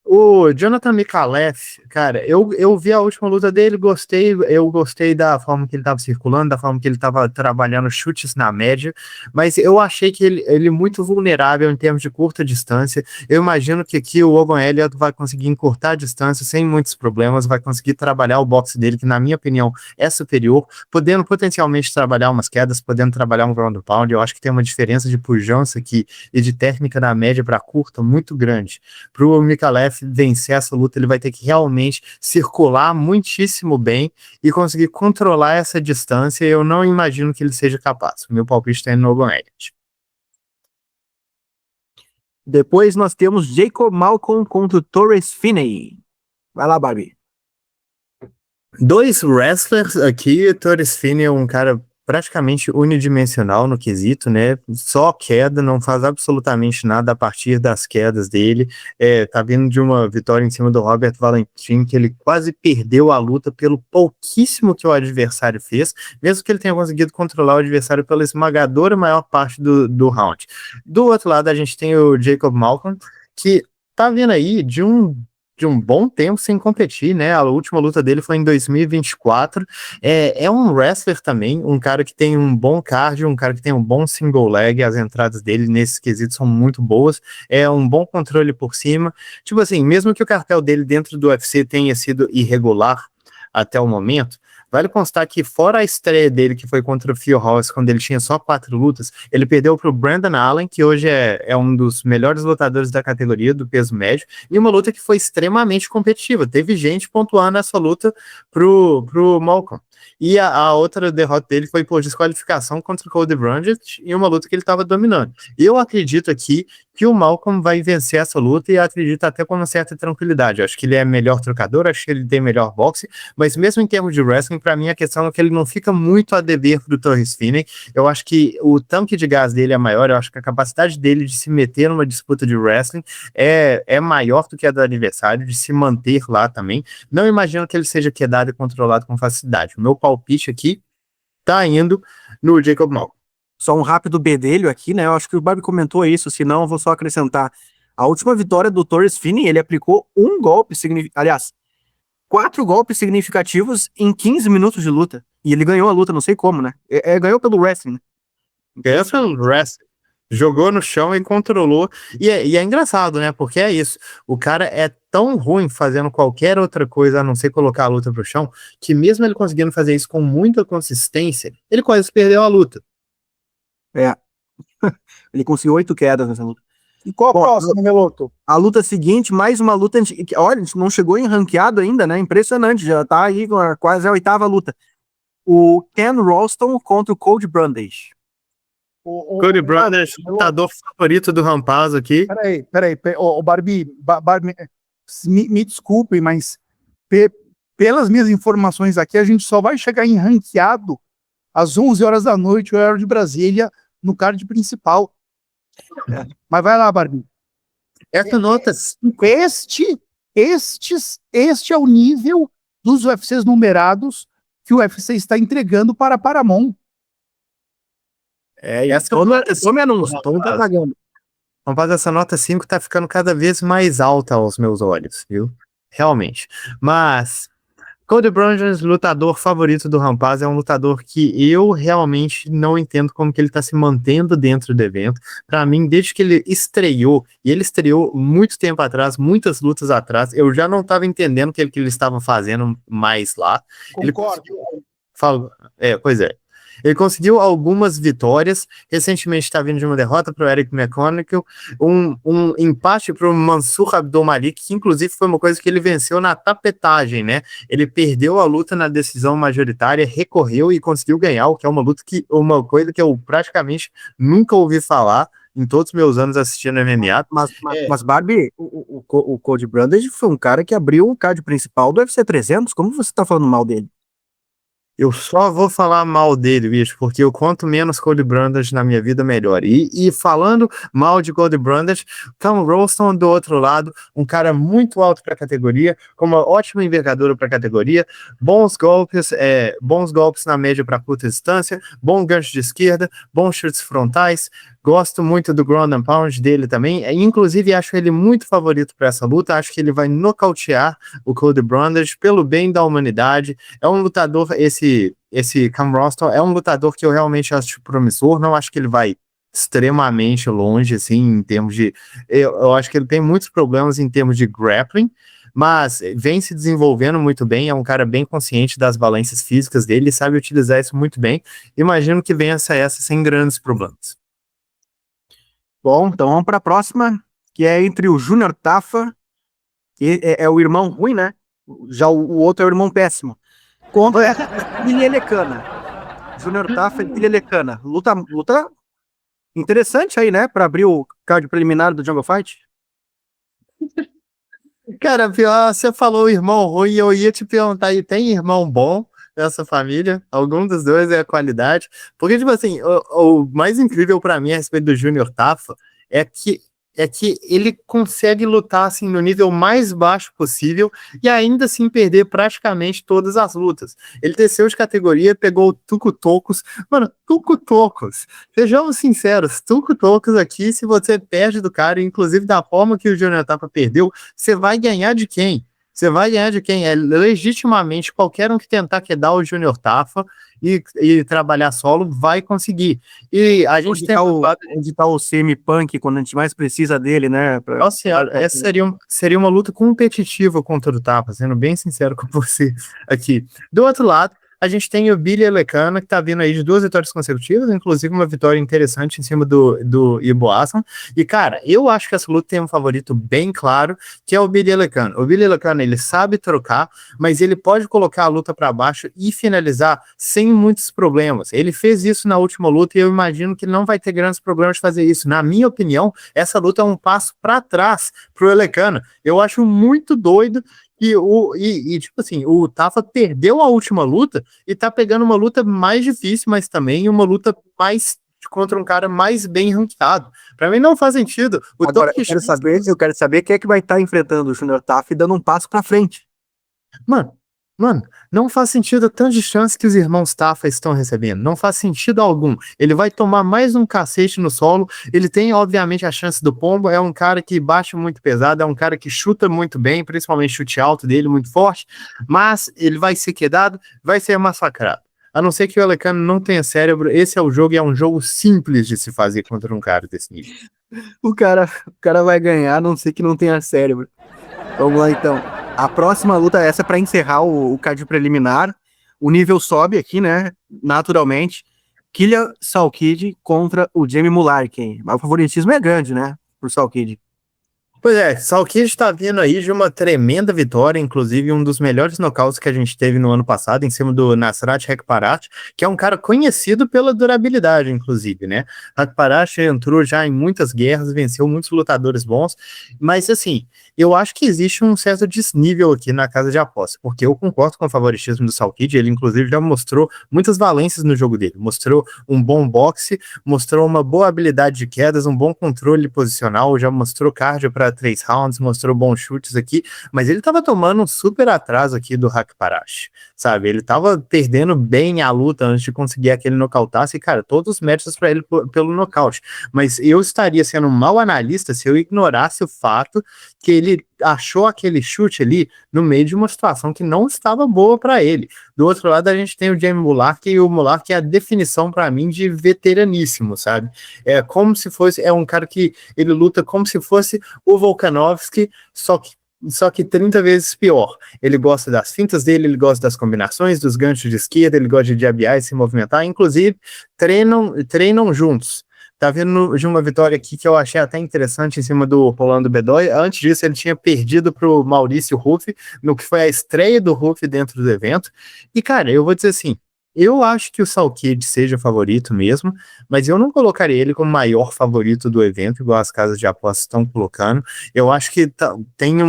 O Jonathan Mikalev, cara, eu vi a última luta dele, eu gostei da forma que ele tava circulando, da forma que ele tava trabalhando chutes na média, mas eu achei que ele é muito vulnerável em termos de curta distância. Eu imagino que aqui o Oban Elliott vai conseguir encurtar a distância sem muitos problemas, vai conseguir trabalhar o boxe dele, que na minha opinião é superior, podendo potencialmente trabalhar umas quedas, podendo trabalhar um ground and pound. Eu acho que tem uma diferença de pujança aqui e de técnica na média para curta muito grande. Para o Mikalev vencer essa luta, ele vai ter que realmente circular muitíssimo bem e conseguir controlar essa distância. Eu não imagino que ele seja capaz. O meu palpite está indo no Oban Elliott. Depois nós temos Jacob Malcolm contra o Torres Finney. Vai lá, Barbie. Dois wrestlers aqui, Torres Finney é um cara praticamente unidimensional no quesito, né? Só queda, não faz absolutamente nada a partir das quedas dele. Tá vindo de uma vitória em cima do Robert Valentim, que ele quase perdeu a luta pelo pouquíssimo que o adversário fez, mesmo que ele tenha conseguido controlar o adversário pela esmagadora maior parte do round. Do outro lado, a gente tem o Jacob Malcolm, que tá vindo aí de um bom tempo sem competir, né? A última luta dele foi em 2024. É um wrestler também, um cara que tem um bom cardio, um cara que tem um bom single leg. As entradas dele nesses quesitos são muito boas. É um bom controle por cima. Tipo assim, mesmo que o cartel dele dentro do UFC tenha sido irregular até o momento, vale constar que fora a estreia dele, que foi contra o Phil Ross, quando ele tinha só 4 lutas, ele perdeu para o Brandon Allen, que hoje é um dos melhores lutadores da categoria do peso médio, e uma luta que foi extremamente competitiva. Teve gente pontuando nessa luta pro Malcolm. E a outra derrota dele foi por desqualificação contra o Cody Brandt, em uma luta que ele estava dominando. Eu acredito aqui que o Malcolm vai vencer essa luta, e acredito até com uma certa tranquilidade. Eu acho que ele é melhor trocador, acho que ele tem melhor boxe, mas mesmo em termos de wrestling, para mim a questão é que ele não fica muito a dever do Torres Finney. Eu acho que o tanque de gás dele é maior, eu acho que a capacidade dele de se meter numa disputa de wrestling é maior do que a do adversário, de se manter lá também. Não imagino que ele seja quedado e controlado com facilidade. O meu palpite aqui tá indo no Jacob Malcolm. Só um rápido bedelho aqui, né? Eu acho que o Barbie comentou isso, senão eu vou só acrescentar. A última vitória do Torres Finney, ele aplicou um golpe, aliás, 4 golpes significativos em 15 minutos de luta. E ele ganhou a luta, não sei como, né? Ganhou pelo wrestling, né? Ganhou pelo wrestling. Jogou no chão e controlou. E é engraçado, né? Porque é isso. O cara é tão ruim fazendo qualquer outra coisa a não ser colocar a luta pro chão, que mesmo ele conseguindo fazer isso com muita consistência, ele quase perdeu a luta. Ele conseguiu 8 quedas nessa luta. E qual a próxima, Meloto? A luta seguinte, mais uma luta. Olha, a gente não chegou em ranqueado ainda, né? Impressionante, já tá aí quase a 8ª luta. O Ken Ralston contra o Cody Brundage. Cody Brundage, lutador favorito do Rampaz aqui. Peraí. Barbie, me desculpe, mas pelas minhas informações aqui, a gente só vai chegar em ranqueado às 11 horas da noite, horário de Brasília, no card principal. Mas vai lá, Barbie. Essa nota. Este é o nível dos UFCs numerados que o UFC está entregando para a Paramount. Tome anúncio, todo tá pagando. Vamos fazer essa nota 5, tá ficando cada vez mais alta aos meus olhos, viu? Realmente. Mas Cody Brundage, lutador favorito do Rampaz, é um lutador que eu realmente não entendo como que ele tá se mantendo dentro do evento. Para mim, desde que ele estreou, e ele estreou muito tempo atrás, muitas lutas atrás, eu já não tava entendendo o que ele estava fazendo mais lá. Concordo. Pois é. Ele conseguiu algumas vitórias. Recentemente está vindo de uma derrota para o Eric McConnell, um empate para o Mansur Abdulmalik, que inclusive foi uma coisa que ele venceu na tapetagem, né? Ele perdeu a luta na decisão majoritária, recorreu e conseguiu ganhar, o que é uma coisa que eu praticamente nunca ouvi falar em todos os meus anos assistindo MMA. Mas Barbie, o Cody Brundage foi um cara que abriu o card principal do UFC 300. Como você tá falando mal dele? Eu só vou falar mal dele, bicho, porque eu quanto menos Cody Brandas na minha vida, melhor. E falando mal de Cody Brandas, Tom Ralston do outro lado, um cara muito alto para a categoria, com uma ótima envergadura para a categoria, bons golpes na média para curta distância, bom gancho de esquerda, bons chutes frontais. Gosto muito do ground and pound dele também. Inclusive, acho ele muito favorito para essa luta. Acho que ele vai nocautear o Cody Brandas pelo bem da humanidade. É um lutador, esse Cam Roston é um lutador que eu realmente acho promissor. Não acho que ele vai extremamente longe, assim, em termos de. Eu acho que ele tem muitos problemas em termos de grappling, mas vem se desenvolvendo muito bem. É um cara bem consciente das valências físicas dele e sabe utilizar isso muito bem. Imagino que vença essa sem grandes problemas. Bom, então vamos para a próxima, que é entre o Júnior Tafa, que é o irmão ruim, né? Já o outro é o irmão péssimo. Contra Ilha Lecana. Júnior Tafa e Ilha Lecana. Luta interessante aí, né? Para abrir o card preliminar do Jungle Fight. Cara, pior, você falou irmão ruim, eu ia te perguntar, e tem irmão bom nessa família? Algum dos dois é a qualidade? Porque, tipo assim, o mais incrível pra mim a respeito do Júnior Tafa é que ele consegue lutar assim no nível mais baixo possível e ainda assim perder praticamente todas as lutas. Ele desceu de categoria, pegou o Tuco Tocos. Mano, Tuco Tocos. Sejamos sinceros, Tuco Tocos aqui, se você perde do cara, inclusive da forma que o Júnior Tapa perdeu, você vai ganhar de quem? Você vai ganhar de quem? É legitimamente qualquer um que tentar quedar o Júnior Tafa e trabalhar solo vai conseguir. E a gente tem onde tá o CM-Punk quando a gente mais precisa dele, né? Nossa senhora, essa seria uma luta competitiva contra o Tapa, sendo bem sincero com você aqui. Do outro lado, a gente tem o Billy Elecana, que tá vindo aí de 2 vitórias consecutivas, inclusive uma vitória interessante em cima do Ibo Aslan. E, cara, eu acho que essa luta tem um favorito bem claro, que é o Billy Elecana. O Billy Elecana, ele sabe trocar, mas ele pode colocar a luta para baixo e finalizar sem muitos problemas. Ele fez isso na última luta e eu imagino que não vai ter grandes problemas de fazer isso. Na minha opinião, essa luta é um passo para trás pro Elecana. Eu acho muito doido tipo assim, o Tafa perdeu a última luta e tá pegando uma luta mais difícil, mas também uma luta mais contra um cara mais bem ranqueado. Pra mim não faz sentido. Agora, eu quero saber quem é que vai estar enfrentando o Júnior Tafa e dando um passo pra frente. Mano, não faz sentido a tanta chance que os irmãos Tafa estão recebendo. Não faz sentido algum. Ele vai tomar mais um cacete no solo. Ele tem, obviamente, a chance do pombo. É um cara que bate muito pesado. É um cara que chuta muito bem, principalmente chute alto dele, muito forte. Mas ele vai ser quedado, vai ser massacrado. A não ser que o Elecano não tenha cérebro. Esse é o jogo e é um jogo simples de se fazer contra um cara desse nível. O cara vai ganhar, a não ser que não tenha cérebro. Vamos lá, então. A próxima luta é essa para encerrar o card preliminar. O nível sobe aqui, né? Naturalmente. Killian Salkid contra o Jamie Mularkey. Mas o favoritismo é grande, né? Pro Salkid. Pois é, Salkid está vindo aí de uma tremenda vitória, inclusive um dos melhores nocautes que a gente teve no ano passado, em cima do Nasrat Haqparast, que é um cara conhecido pela durabilidade, inclusive, né? Haqparast entrou já em muitas guerras, venceu muitos lutadores bons, mas assim, eu acho que existe um certo desnível aqui na casa de aposta, porque eu concordo com o favoritismo do Salkid, ele inclusive já mostrou muitas valências no jogo dele, mostrou um bom boxe, mostrou uma boa habilidade de quedas, um bom controle posicional, já mostrou cardio para 3 rounds, mostrou bons chutes aqui, mas ele tava tomando um super atraso aqui do Haqparast, sabe? Ele tava perdendo bem a luta antes de conseguir aquele nocautaço e, cara, todos os méritos para ele pelo nocaute, mas eu estaria sendo um mau analista se eu ignorasse o fato que ele achou aquele chute ali no meio de uma situação que não estava boa para ele. Do outro lado, a gente tem o Jamie Mularkey, e o Mularkey é a definição para mim de veteraníssimo, sabe? É como se fosse, é um cara que ele luta como se fosse o Volkanovski, só que 30 vezes pior. Ele gosta das fintas dele, ele gosta das combinações, dos ganchos de esquerda, ele gosta de diabiar e se movimentar, inclusive treinam juntos. Tá vindo de uma vitória aqui que eu achei até interessante em cima do Rolando Bedoya. Antes disso, ele tinha perdido pro Maurício Ruff, no que foi a estreia do Ruff dentro do evento. E, cara, eu vou dizer assim, eu acho que o Salkid seja favorito mesmo, mas eu não colocaria ele como maior favorito do evento, igual as casas de apostas estão colocando. Eu acho que tem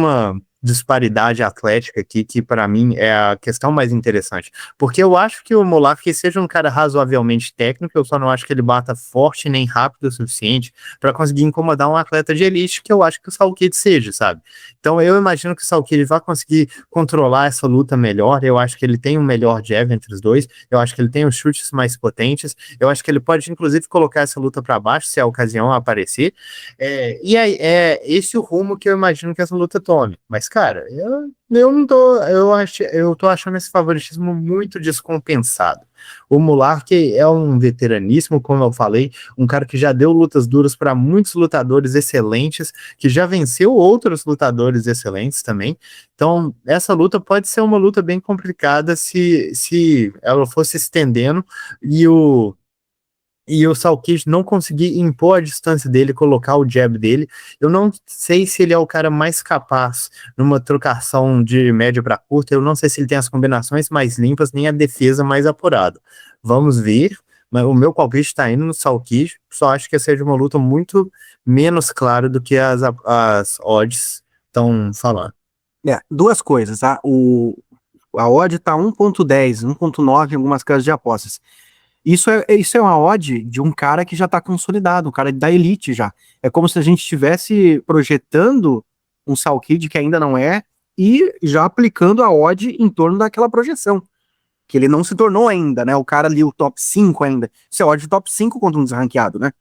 disparidade atlética aqui, que para mim é a questão mais interessante. Porque eu acho que o Molark seja um cara razoavelmente técnico, eu só não acho que ele bata forte nem rápido o suficiente para conseguir incomodar um atleta de elite, que eu acho que o Salkid seja, sabe? Então eu imagino que o Salkid vai conseguir controlar essa luta melhor, eu acho que ele tem um melhor jab entre os dois, eu acho que ele tem os chutes mais potentes, eu acho que ele pode inclusive colocar essa luta para baixo se a ocasião aparecer, e aí é esse o rumo que eu imagino que essa luta tome. Mas, cara, eu não tô. Eu tô achando esse favoritismo muito descompensado. O Molark é um veteraníssimo, como eu falei, um cara que já deu lutas duras para muitos lutadores excelentes, que já venceu outros lutadores excelentes também. Então, essa luta pode ser uma luta bem complicada se ela fosse estendendo e o Salkid não conseguir impor a distância dele, colocar o jab dele. Eu não sei se ele é o cara mais capaz numa trocação de média para curta, eu não sei se ele tem as combinações mais limpas, nem a defesa mais apurada. Vamos ver, mas o meu palpite está indo no Salkid, só acho que seja uma luta muito menos clara do que as odds estão falando. Duas coisas, tá? A odd tá 1.10, 1.9 em algumas casas de apostas. Isso é uma odd de um cara que já está consolidado, um cara da elite já. É como se a gente estivesse projetando um Salkid que ainda não é e já aplicando a odd em torno daquela projeção. Que ele não se tornou ainda, né? O cara ali, o top 5 ainda. Isso é odd de top 5 contra um desranqueado, né?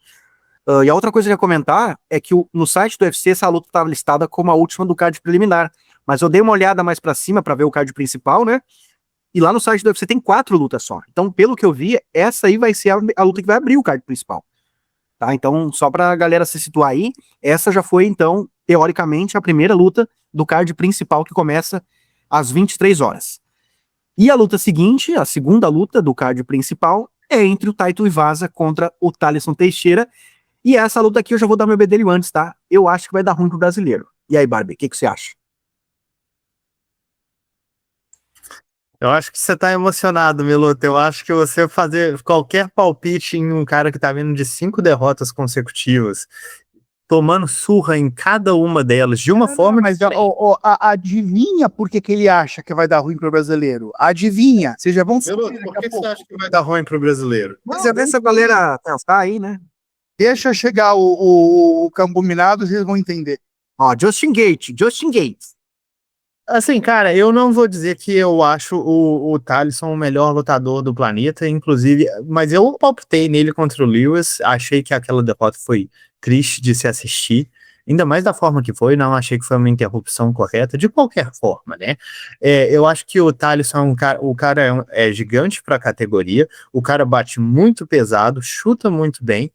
E a outra coisa que eu ia comentar é que no site do UFC essa luta estava listada como a última do card preliminar. Mas eu dei uma olhada mais para cima para ver o card principal, né? E lá no site do UFC tem 4 lutas só. Então, pelo que eu vi, essa aí vai ser a luta que vai abrir o card principal. Tá? Então, só pra galera se situar aí, essa já foi, então, teoricamente, a primeira luta do card principal que começa às 23 horas. E a luta seguinte, a segunda luta do card principal, é entre o Taito Iwasa contra o Thaleson Teixeira. E essa luta aqui eu já vou dar meu bedelho antes, tá? Eu acho que vai dar ruim pro brasileiro. E aí, Barbie, o que você acha? Eu acho que você tá emocionado, Miluto. Eu acho que você fazer qualquer palpite em um cara que tá vindo de 5 derrotas consecutivas, tomando surra em cada uma delas, de uma forma. Mas adivinha por que ele acha que vai dar ruim pro brasileiro? Adivinha. Vocês já vão saber Miluto, por daqui a que você pouco. acha que vai dar ruim pro brasileiro? Mas é dessa galera pensar aí, né? Deixa chegar o Campo Minado, vocês vão entender. Ó, Justin Gates. Assim, cara, eu não vou dizer que eu acho o Thaleson o melhor lutador do planeta, inclusive, mas eu palpitei nele contra o Lewis, achei que aquela derrota foi triste de se assistir, ainda mais da forma que foi, não achei que foi uma interrupção correta, de qualquer forma, né? Eu acho que o Thaleson é um cara, o cara é gigante para a categoria, o cara bate muito pesado, chuta muito bem.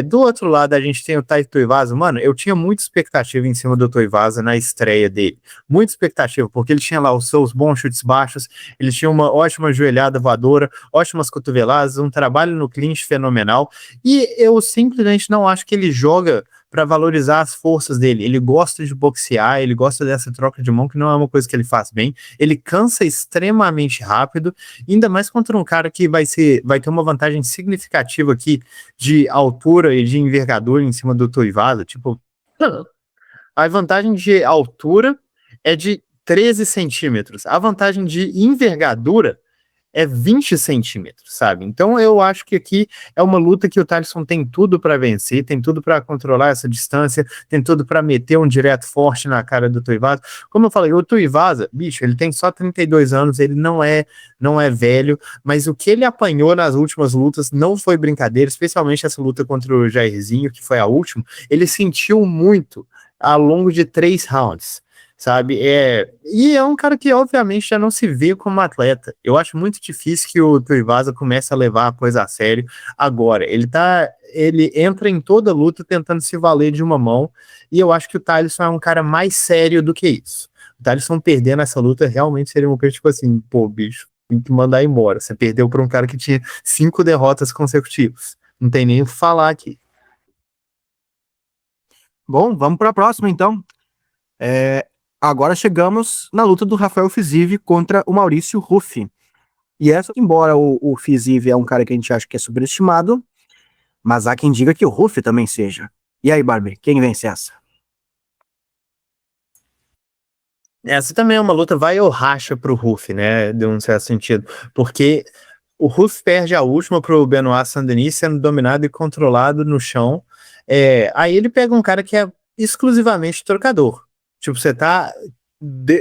Do outro lado, a gente tem o Taito Iwasa, mano, eu tinha muita expectativa em cima do Tuivasa na estreia dele, muita expectativa, porque ele tinha lá os seus bons chutes baixos, ele tinha uma ótima joelhada voadora, ótimas cotoveladas, um trabalho no clinch fenomenal, e eu simplesmente não acho que ele joga para valorizar as forças dele. Ele gosta de boxear, ele gosta dessa troca de mão, que não é uma coisa que ele faz bem. Ele cansa extremamente rápido, ainda mais contra um cara que vai ter uma vantagem significativa aqui de altura e de envergadura em cima do Tuivasa. Tipo, a vantagem de altura é de 13 centímetros. A vantagem de envergadura é 20 centímetros, sabe? Então eu acho que aqui é uma luta que o Thaleson tem tudo para vencer, tem tudo para controlar essa distância, tem tudo para meter um direto forte na cara do Tuivasa. Como eu falei, o Tuivasa, bicho, ele tem só 32 anos, ele não é velho, mas o que ele apanhou nas últimas lutas não foi brincadeira, especialmente essa luta contra o Jairzinho, que foi a última, ele sentiu muito ao longo de 3 rounds. Sabe? E é um cara que, obviamente, já não se vê como atleta. Eu acho muito difícil que o Tuivasa comece a levar a coisa a sério agora. Ele entra em toda luta tentando se valer de uma mão, e eu acho que o Thaleson é um cara mais sério do que isso. O Thaleson perdendo essa luta realmente seria uma coisa tipo assim, pô, bicho, tem que mandar embora. Você perdeu para um cara que tinha 5 derrotas consecutivas. Não tem nem o que falar aqui. Bom, vamos para a próxima, então. Agora chegamos na luta do Rafael Fiziev contra o Maurício Ruffi. E essa, embora o Fiziev é um cara que a gente acha que é superestimado, mas há quem diga que o Ruffi também seja. E aí, Barbie, quem vence essa? Essa também é uma luta vai ou racha pro Ruff, né? De um certo sentido. Porque o Ruff perde a última pro Benoit Saint-Denis sendo dominado e controlado no chão. Aí ele pega um cara que é exclusivamente trocador. Tipo, você tá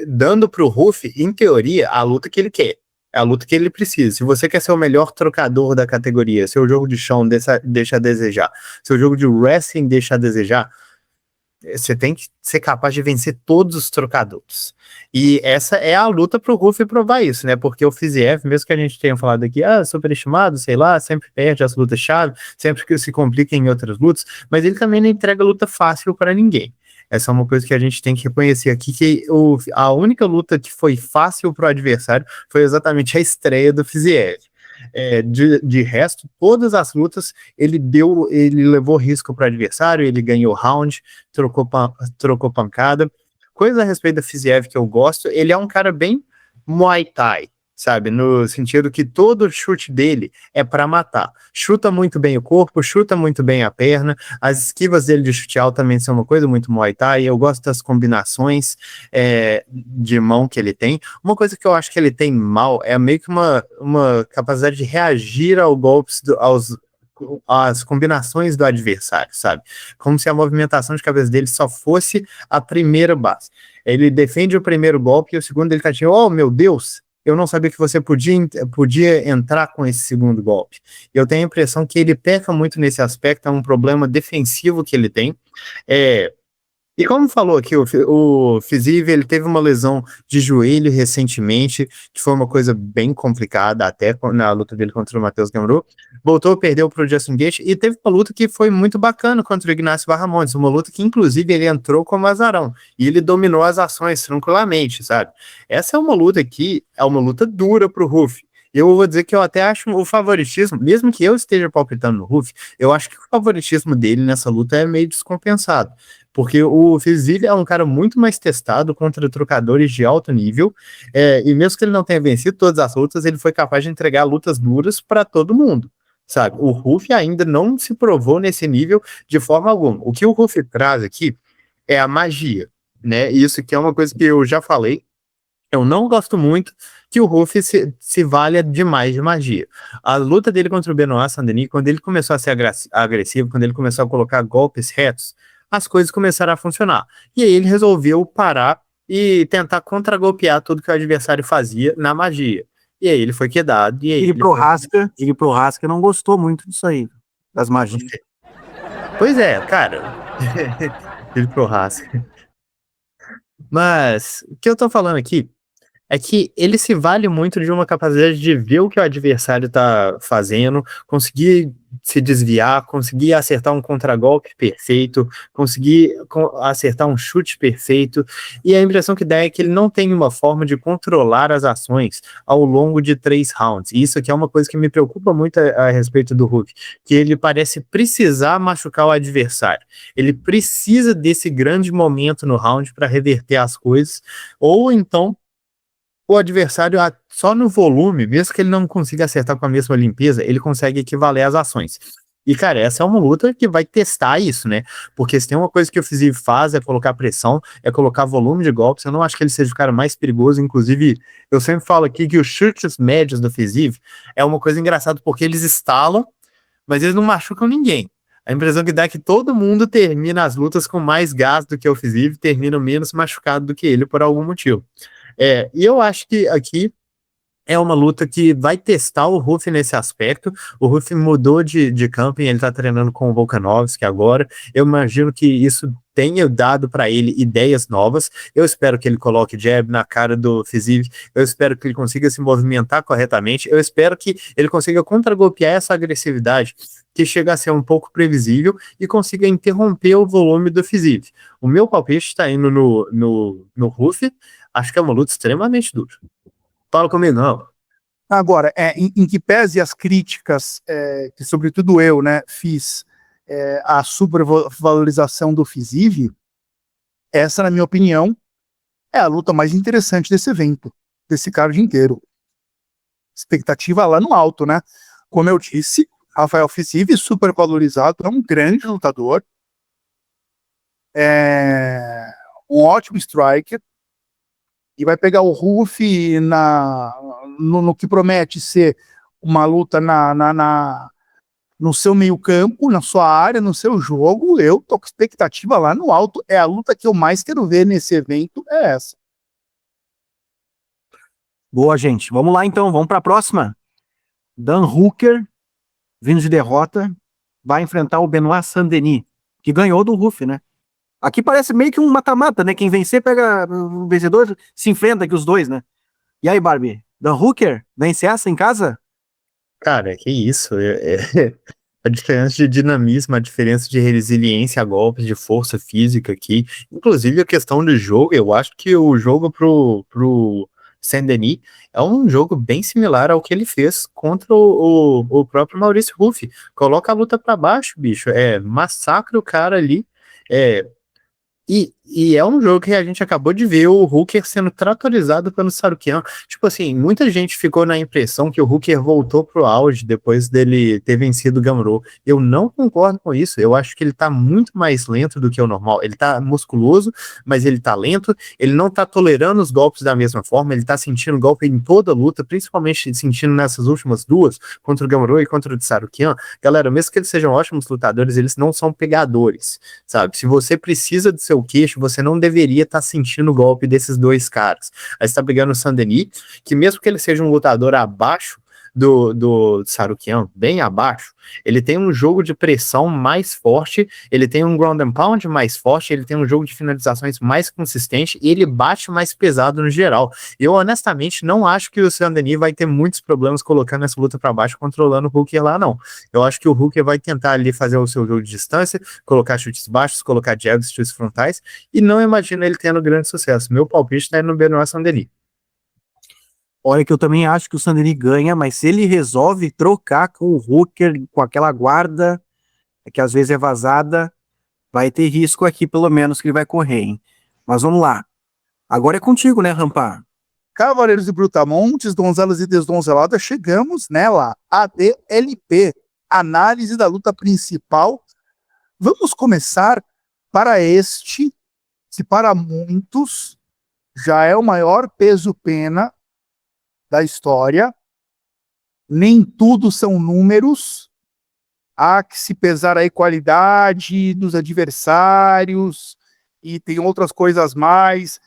dando pro Ruff, em teoria, a luta que ele quer. É a luta que ele precisa. Se você quer ser o melhor trocador da categoria, seu jogo de chão deixa a desejar, seu jogo de wrestling deixa a desejar, você tem que ser capaz de vencer todos os trocadores. E essa é a luta pro Ruff provar isso, né? Porque o Fiziev, mesmo que a gente tenha falado aqui, superestimado, sei lá, sempre perde as lutas-chave, sempre que se complica em outras lutas, mas ele também não entrega luta fácil para ninguém. Essa é uma coisa que a gente tem que reconhecer aqui, que a única luta que foi fácil pro adversário foi exatamente a estreia do Fiziev. De resto, todas as lutas ele levou risco para o adversário, ele ganhou round, trocou pancada. Coisa a respeito da Fiziev que eu gosto, ele é um cara bem Muay Thai, sabe? No sentido que todo chute dele é para matar. Chuta muito bem o corpo, chuta muito bem a perna. As esquivas dele de chute alto também são uma coisa muito Muay Thai. Eu gosto das combinações de mão que ele tem. Uma coisa que eu acho que ele tem mal é meio que uma capacidade de reagir ao golpes, às combinações do adversário, sabe? Como se a movimentação de cabeça dele só fosse a primeira base. Ele defende o primeiro golpe e o segundo ele tá tipo, oh meu Deus, eu não sabia que você podia entrar com esse segundo golpe. Eu tenho a impressão que ele peca muito nesse aspecto, é um problema defensivo que ele tem. E como falou aqui, o Fiziev, ele teve uma lesão de joelho recentemente, que foi uma coisa bem complicada, até na luta dele contra o Matheus Gamrot. Voltou, perdeu para o Justin Gaethje, e teve uma luta que foi muito bacana contra o Ignacio Barramontes, uma luta que, inclusive, ele entrou como azarão, e ele dominou as ações tranquilamente, sabe? Essa é uma luta que é uma luta dura para o Ruff. Eu vou dizer que eu até acho o favoritismo, mesmo que eu esteja palpitando no Ruff, eu acho que o favoritismo dele nessa luta é meio descompensado. Porque o Fiziev é um cara muito mais testado contra trocadores de alto nível, e mesmo que ele não tenha vencido todas as lutas, ele foi capaz de entregar lutas duras para todo mundo, sabe? O Ruff ainda não se provou nesse nível de forma alguma. O que o Ruff traz aqui é a magia, né? Isso que é uma coisa que eu já falei. Eu não gosto muito que o Ruff se valha demais de magia. A luta dele contra o Benoit Saint-Denis, quando ele começou a ser agressivo, quando ele começou a colocar golpes retos, as coisas começaram a funcionar. E aí ele resolveu parar e tentar contragolpear tudo que o adversário fazia na magia. E aí ele foi quedado. E aí Ele pro Rasca não gostou muito disso aí, das magias. Pois é, cara. Ele prorrasca. Mas o que eu tô falando aqui é que ele se vale muito de uma capacidade de ver o que o adversário tá fazendo, conseguir se desviar, conseguir acertar um contragolpe perfeito, conseguir acertar um chute perfeito, e a impressão que dá é que ele não tem uma forma de controlar as ações ao longo de 3 rounds. E isso aqui é uma coisa que me preocupa muito a respeito do Ruff, que ele parece precisar machucar o adversário. Ele precisa desse grande momento no round para reverter as coisas, ou então o adversário, só no volume, mesmo que ele não consiga acertar com a mesma limpeza, ele consegue equivaler as ações. E, cara, essa é uma luta que vai testar isso, né? Porque se tem uma coisa que o Fiziev faz é colocar pressão, é colocar volume de golpes. Eu não acho que ele seja o cara mais perigoso. Inclusive, eu sempre falo aqui que os chutes médios do Fiziev é uma coisa engraçada, porque eles estalam, mas eles não machucam ninguém. A impressão que dá é que todo mundo termina as lutas com mais gás do que o Fiziev, termina menos machucado do que ele por algum motivo. E eu acho que aqui é uma luta que vai testar o Ruff nesse aspecto. O Ruff mudou de camping, ele tá treinando com o Volkanovski agora. Eu imagino que isso tenha dado para ele ideias novas. Eu espero que ele coloque jab na cara do Fiziev. Eu espero que ele consiga se movimentar corretamente. Eu espero que ele consiga contragolpear essa agressividade que chega a ser um pouco previsível e consiga interromper o volume do Fiziev. O meu palpite está indo no Ruff. Acho que é uma luta extremamente dura. Fala comigo, não. Agora, em que pese as críticas, que sobretudo eu, né, fiz a supervalorização do Fiziev, essa, na minha opinião, é a luta mais interessante desse evento, desse card inteiro. Expectativa lá no alto, né? Como eu disse, Rafael Fiziev, supervalorizado, é um grande lutador, um ótimo striker, e vai pegar o Ruff no que promete ser uma luta no seu meio-campo, na sua área, no seu jogo. Eu tô com expectativa lá no alto. É a luta que eu mais quero ver nesse evento, é essa. Boa, gente. Vamos lá, então. Vamos para a próxima. Dan Hooker, vindo de derrota, vai enfrentar o Benoit Saint-Denis, que ganhou do Ruff, né? Aqui parece meio que um mata-mata, né? Quem vencer pega o vencedor, se enfrenta aqui os dois, né? E aí, Barbie? Dan Hooker, vence essa em casa? Cara, que isso? A diferença de dinamismo, a diferença de resiliência a golpes, de força física aqui. Inclusive a questão de jogo, eu acho que o jogo pro Saint-Denis é um jogo bem similar ao que ele fez contra o próprio Maurício Ruff. Coloca a luta pra baixo, bicho. Massacra o cara ali. É, e é um jogo que a gente acabou de ver o Hooker sendo tratorizado pelo Sarukian. Tipo assim, muita gente ficou na impressão que o Hooker voltou pro auge depois dele ter vencido o Gamrot. Eu não concordo com isso. Eu acho que ele tá muito mais lento do que o normal. Ele tá musculoso, mas ele tá lento. Ele não tá tolerando os golpes da mesma forma. Ele tá sentindo golpe em toda luta, principalmente sentindo nessas últimas duas, contra o Gamrot e contra o Sarukian. Galera, mesmo que eles sejam ótimos lutadores, eles não são pegadores, sabe? Se você precisa do seu queixo, você não deveria estar sentindo o golpe desses dois caras. Aí você tá pegando o Saint-Denis, que mesmo que ele seja um lutador abaixo do Sarukian, bem abaixo, ele tem um jogo de pressão mais forte, ele tem um ground and pound mais forte, ele tem um jogo de finalizações mais consistente e ele bate mais pesado no geral. Eu honestamente não acho que o Saint-Denis vai ter muitos problemas colocando essa luta para baixo, controlando o Hooker lá, não. Eu acho que o Hooker vai tentar ali fazer o seu jogo de distância, colocar chutes baixos, colocar jabs, chutes frontais, e não imagino ele tendo grande sucesso. Meu palpite tá no Benoit Saint-Denis. Olha que eu também acho que o Saint-Denis ganha, mas se ele resolve trocar com o Hooker, com aquela guarda, que às vezes é vazada, vai ter risco aqui, pelo menos, que ele vai correr, hein? Mas vamos lá. Agora é contigo, né, Rampar? Cavaleiros e Brutamontes, donzelas e desdonzeladas, chegamos nela, ADLP, análise da luta principal. Vamos começar para este, que para muitos já é o maior peso-pena da história. Nem tudo são números, há que se pesar aí qualidade dos adversários, e tem outras coisas mais,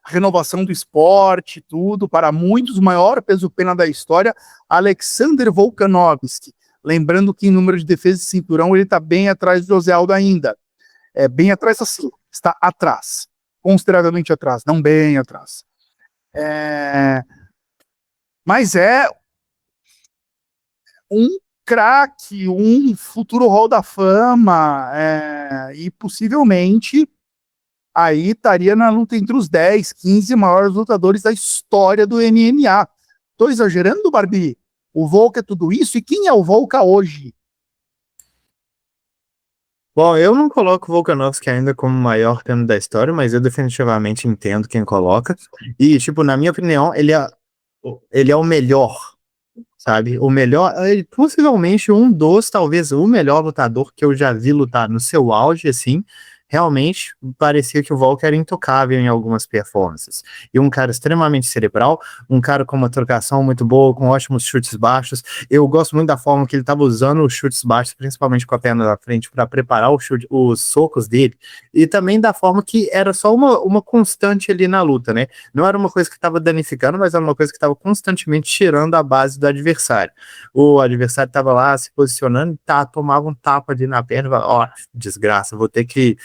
renovação do esporte, tudo. Para muitos, o maior peso-pena da história, Alexander Volkanovski. Lembrando que em número de defesa de cinturão ele está bem atrás do José Aldo ainda. Bem atrás assim, está atrás, consideravelmente atrás, não bem atrás. Mas é um craque, um futuro Hall da Fama, e possivelmente aí estaria na luta entre os 10, 15 maiores lutadores da história do MMA. Tô exagerando, Barbie? O Volka é tudo isso? E quem é o Volka hoje? Bom, eu não coloco o Volkanovski ainda como o maior pêndulo da história, mas eu definitivamente entendo quem coloca. E, tipo, na minha opinião, ele é o melhor, sabe? O melhor, possivelmente um dos, talvez o melhor lutador que eu já vi lutar no seu auge, assim. Realmente parecia que o Volk era intocável em algumas performances. E um cara extremamente cerebral, um cara com uma trocação muito boa, com ótimos chutes baixos. Eu gosto muito da forma que ele estava usando os chutes baixos, principalmente com a perna da frente, para preparar os socos dele. E também da forma que era só uma constante ali na luta, né? Não era uma coisa que estava danificando, mas era uma coisa que estava constantemente tirando a base do adversário. O adversário estava lá se posicionando, tomava um tapa ali na perna e falava, desgraça, vou ter que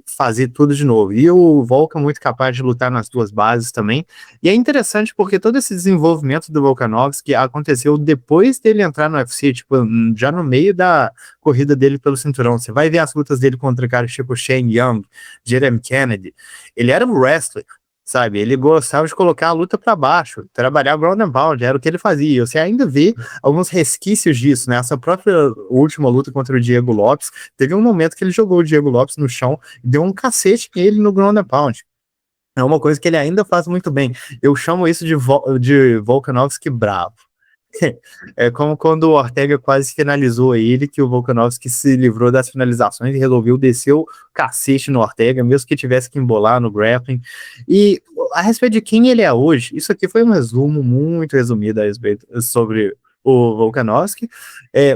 fazer tudo de novo. E o Volkan é muito capaz de lutar nas duas bases também. E é interessante porque todo esse desenvolvimento do Volkanovski aconteceu depois dele entrar no UFC, tipo, já no meio da corrida dele pelo cinturão. Você vai ver as lutas dele contra caras tipo Shane Young, Jeremy Kennedy. Ele era um wrestler, sabe? Ele gostava de colocar a luta para baixo, trabalhar ground and pound, era o que ele fazia. Você ainda vê alguns resquícios disso, né? Essa própria última luta contra o Diego Lopes, teve um momento que ele jogou o Diego Lopes no chão e deu um cacete nele no ground and pound. É uma coisa que ele ainda faz muito bem. Eu chamo isso de Volkanovski bravo. É como quando o Ortega quase finalizou ele, que o Volkanovski se livrou das finalizações e resolveu descer o cacete no Ortega, mesmo que tivesse que embolar no grappling. E a respeito de quem ele é hoje, isso aqui foi um resumo muito resumido a respeito sobre o Volkanovski,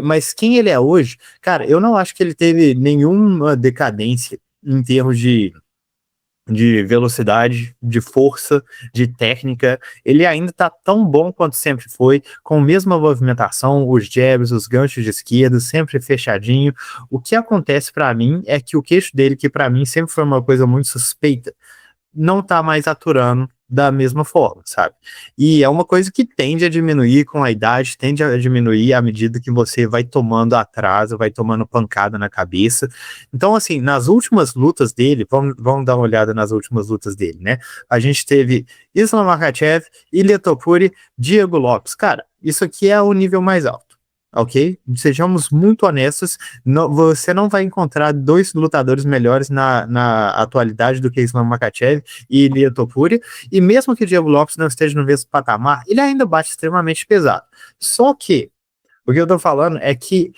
mas quem ele é hoje, cara, eu não acho que ele teve nenhuma decadência em termos de velocidade, de força, de técnica. Ele ainda tá tão bom quanto sempre foi, com a mesma movimentação, os jabs, os ganchos de esquerda, sempre fechadinho. O que acontece para mim é que o queixo dele, que para mim sempre foi uma coisa muito suspeita, não tá mais aturando da mesma forma, sabe? E é uma coisa que tende a diminuir com a idade, tende a diminuir à medida que você vai tomando atraso, vai tomando pancada na cabeça. Então, assim, nas últimas lutas dele, vamos dar uma olhada nas últimas lutas dele, né? A gente teve Islam Makhachev, Ilia Topuria, Diego Lopes. Cara, isso aqui é o nível mais alto. Ok? Sejamos muito honestos, você não vai encontrar dois lutadores melhores na atualidade do que Islam Makhachev e Ilia Topuria, e mesmo que o Diego Lopes não esteja no mesmo patamar, ele ainda bate extremamente pesado. Só que, o que eu tô falando é que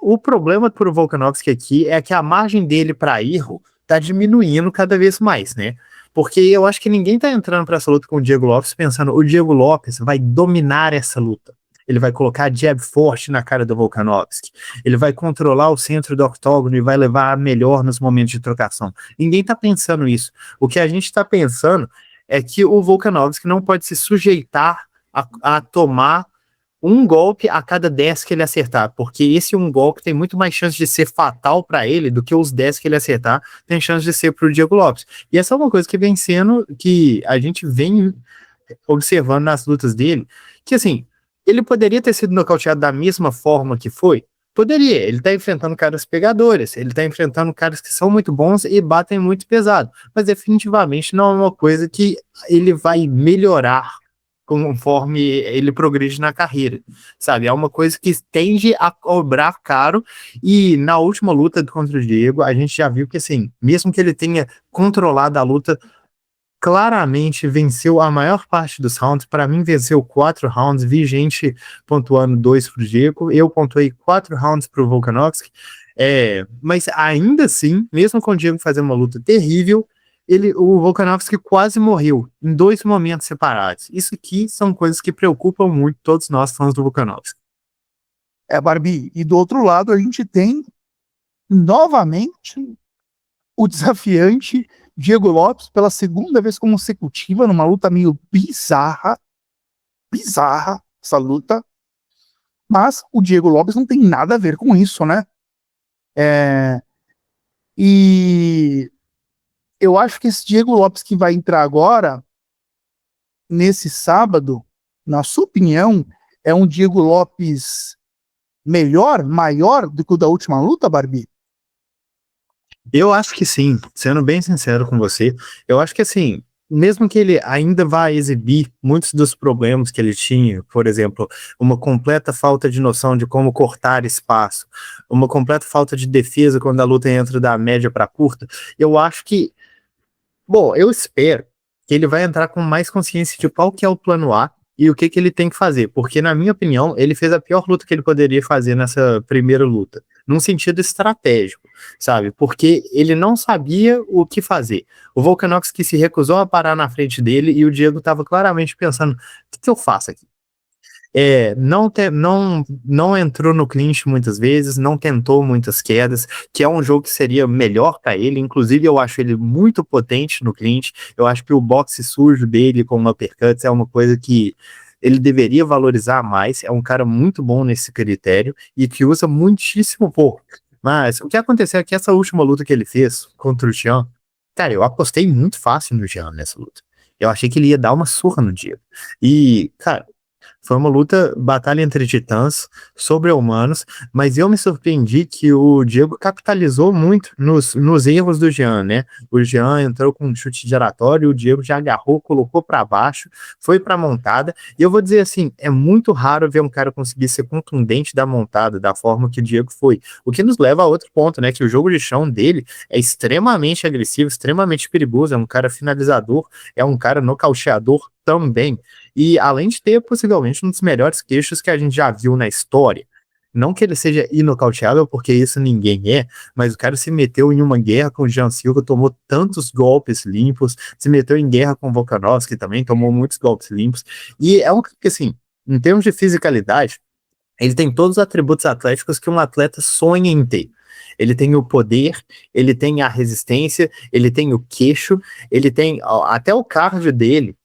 o problema pro Volkanovski aqui é que a margem dele para erro tá diminuindo cada vez mais, né? Porque eu acho que ninguém tá entrando para essa luta com o Diego Lopes pensando, o Diego Lopes vai dominar essa luta. Ele vai colocar jab forte na cara do Volkanovski. Ele vai controlar o centro do octógono e vai levar a melhor nos momentos de trocação. Ninguém está pensando isso. O que a gente está pensando é que o Volkanovski não pode se sujeitar a tomar um golpe a cada 10 que ele acertar, porque esse um golpe tem muito mais chance de ser fatal para ele do que os 10 que ele acertar tem chance de ser para o Diego Lopes. E essa é uma coisa que vem sendo, que a gente vem observando nas lutas dele, que assim, ele poderia ter sido nocauteado da mesma forma que foi? Poderia. Ele tá enfrentando caras pegadores, ele tá enfrentando caras que são muito bons e batem muito pesado, mas definitivamente não é uma coisa que ele vai melhorar conforme ele progride na carreira, sabe? É uma coisa que tende a cobrar caro, e na última luta contra o Diego, a gente já viu que, assim, mesmo que ele tenha controlado a luta, claramente venceu a maior parte dos rounds. Para mim, venceu 4 rounds. Vi gente pontuando 2 pro Diego. Eu pontuei 4 rounds pro Volkanovski. Mas ainda assim, mesmo com o Diego fazendo uma luta terrível, o Volkanovski quase morreu em 2 momentos separados. Isso aqui são coisas que preocupam muito todos nós fãs do Volkanovski. Barbie, e do outro lado a gente tem novamente o desafiante Diego Lopes pela segunda vez consecutiva, numa luta meio bizarra essa luta, mas o Diego Lopes não tem nada a ver com isso, né? E eu acho que esse Diego Lopes que vai entrar agora, nesse sábado, na sua opinião, é um Diego Lopes melhor, maior do que o da última luta, Barbie? Eu acho que sim, sendo bem sincero com você, eu acho que assim, mesmo que ele ainda vá exibir muitos dos problemas que ele tinha, por exemplo, uma completa falta de noção de como cortar espaço, uma completa falta de defesa quando a luta entra da média para curta, eu acho que, bom, eu espero que ele vai entrar com mais consciência de qual que é o plano A e o que ele tem que fazer, porque na minha opinião, ele fez a pior luta que ele poderia fazer nessa primeira luta, num sentido estratégico, sabe? Porque ele não sabia o que fazer. O Volkanovski se recusou a parar na frente dele e o Diego estava claramente pensando, o que eu faço aqui? Não entrou no clinch muitas vezes, não tentou muitas quedas, que é um jogo que seria melhor para ele. Inclusive, eu acho ele muito potente no clinch. Eu acho que o boxe sujo dele com uppercuts é uma coisa que ele deveria valorizar mais. É um cara muito bom nesse critério e que usa muitíssimo pouco. Mas o que aconteceu é que essa última luta que ele fez contra o Jean, cara, eu apostei muito fácil no Jean nessa luta. Eu achei que ele ia dar uma surra no Diego. E, cara, foi uma luta, batalha entre titãs, sobre-humanos, mas eu me surpreendi que o Diego capitalizou muito nos erros do Jean, né? O Jean entrou com um chute giratório, o Diego já agarrou, colocou para baixo, foi para a montada, e eu vou dizer assim, é muito raro ver um cara conseguir ser contundente da montada, da forma que o Diego foi, o que nos leva a outro ponto, né? Que o jogo de chão dele é extremamente agressivo, extremamente perigoso, é um cara finalizador, é um cara nocauteador também. E além de ter possivelmente um dos melhores queixos que a gente já viu na história. Não que ele seja inocauteável, porque isso ninguém é, mas o cara se meteu em uma guerra com o Jean Silva, tomou tantos golpes limpos, se meteu em guerra com o Volkanovski também, tomou muitos golpes limpos, e é um que, assim, em termos de fisicalidade, ele tem todos os atributos atléticos que um atleta sonha em ter. Ele tem o poder, ele tem a resistência, ele tem o queixo, ele tem até o cardio dele,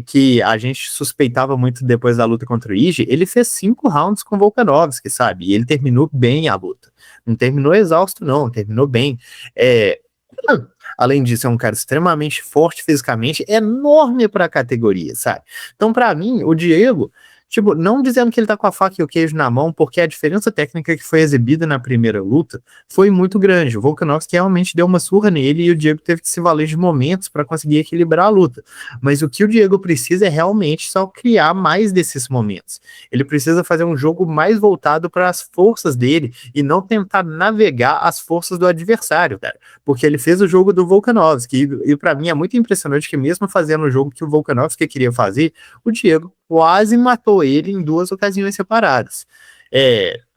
que a gente suspeitava muito depois da luta contra o Ige. Ele fez 5 rounds com o Volkanovski, sabe? E ele terminou bem a luta. Não terminou exausto, não, terminou bem. Além disso, é um cara extremamente forte fisicamente, enorme para a categoria, sabe? Então, para mim, o Diego, tipo, não dizendo que ele tá com a faca e o queijo na mão, porque a diferença técnica que foi exibida na primeira luta foi muito grande. O Volkanovski realmente deu uma surra nele e o Diego teve que se valer de momentos para conseguir equilibrar a luta. Mas o que o Diego precisa é realmente só criar mais desses momentos. Ele precisa fazer um jogo mais voltado para as forças dele e não tentar navegar as forças do adversário, cara. Porque ele fez o jogo do Volkanovski e para mim é muito impressionante que mesmo fazendo o jogo que o Volkanovski queria fazer, o Diego quase matou ele em 2 ocasiões separadas.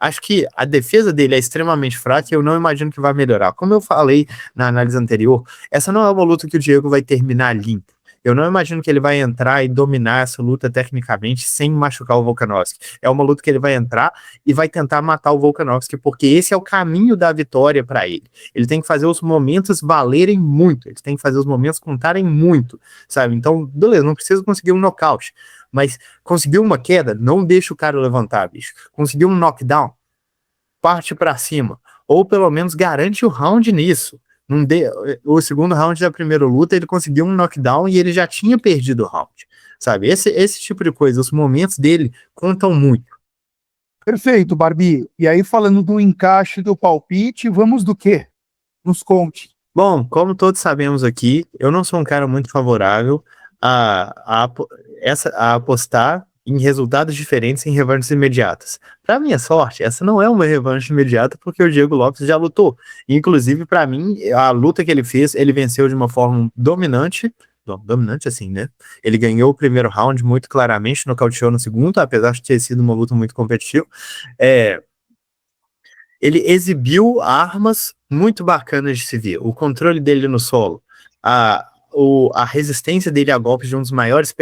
Acho que a defesa dele é extremamente fraca e eu não imagino que vai melhorar. Como eu falei na análise anterior, essa não é uma luta que o Diego vai terminar limpo. Eu não imagino que ele vai entrar e dominar essa luta tecnicamente sem machucar o Volkanovski. É uma luta que ele vai entrar e vai tentar matar o Volkanovski, porque esse é o caminho da vitória para ele. Ele tem que fazer os momentos valerem muito, ele tem que fazer os momentos contarem muito, sabe? Então, beleza, não precisa conseguir um nocaute, mas conseguiu uma queda, não deixa o cara levantar, bicho. Conseguiu um knockdown, parte para cima, ou pelo menos garante o round nisso. Não dê, o segundo round da primeira luta, ele conseguiu um knockdown e ele já tinha perdido o round, sabe? Esse tipo de coisa, os momentos dele contam muito. Perfeito, Barbie. E aí, falando do encaixe do palpite, vamos do quê? Nos conte. Bom, como todos sabemos aqui, eu não sou um cara muito favorável a apostar em resultados diferentes em revanches imediatas. Para minha sorte, essa não é uma revanche imediata porque o Diego Lopes já lutou. Inclusive, para mim, a luta que ele fez, ele venceu de uma forma dominante assim, né? Ele ganhou o primeiro round muito claramente, nocauteou no segundo, apesar de ter sido uma luta muito competitiva. Ele exibiu armas muito bacanas de se ver. O controle dele no solo, a resistência dele a golpes de um dos maiores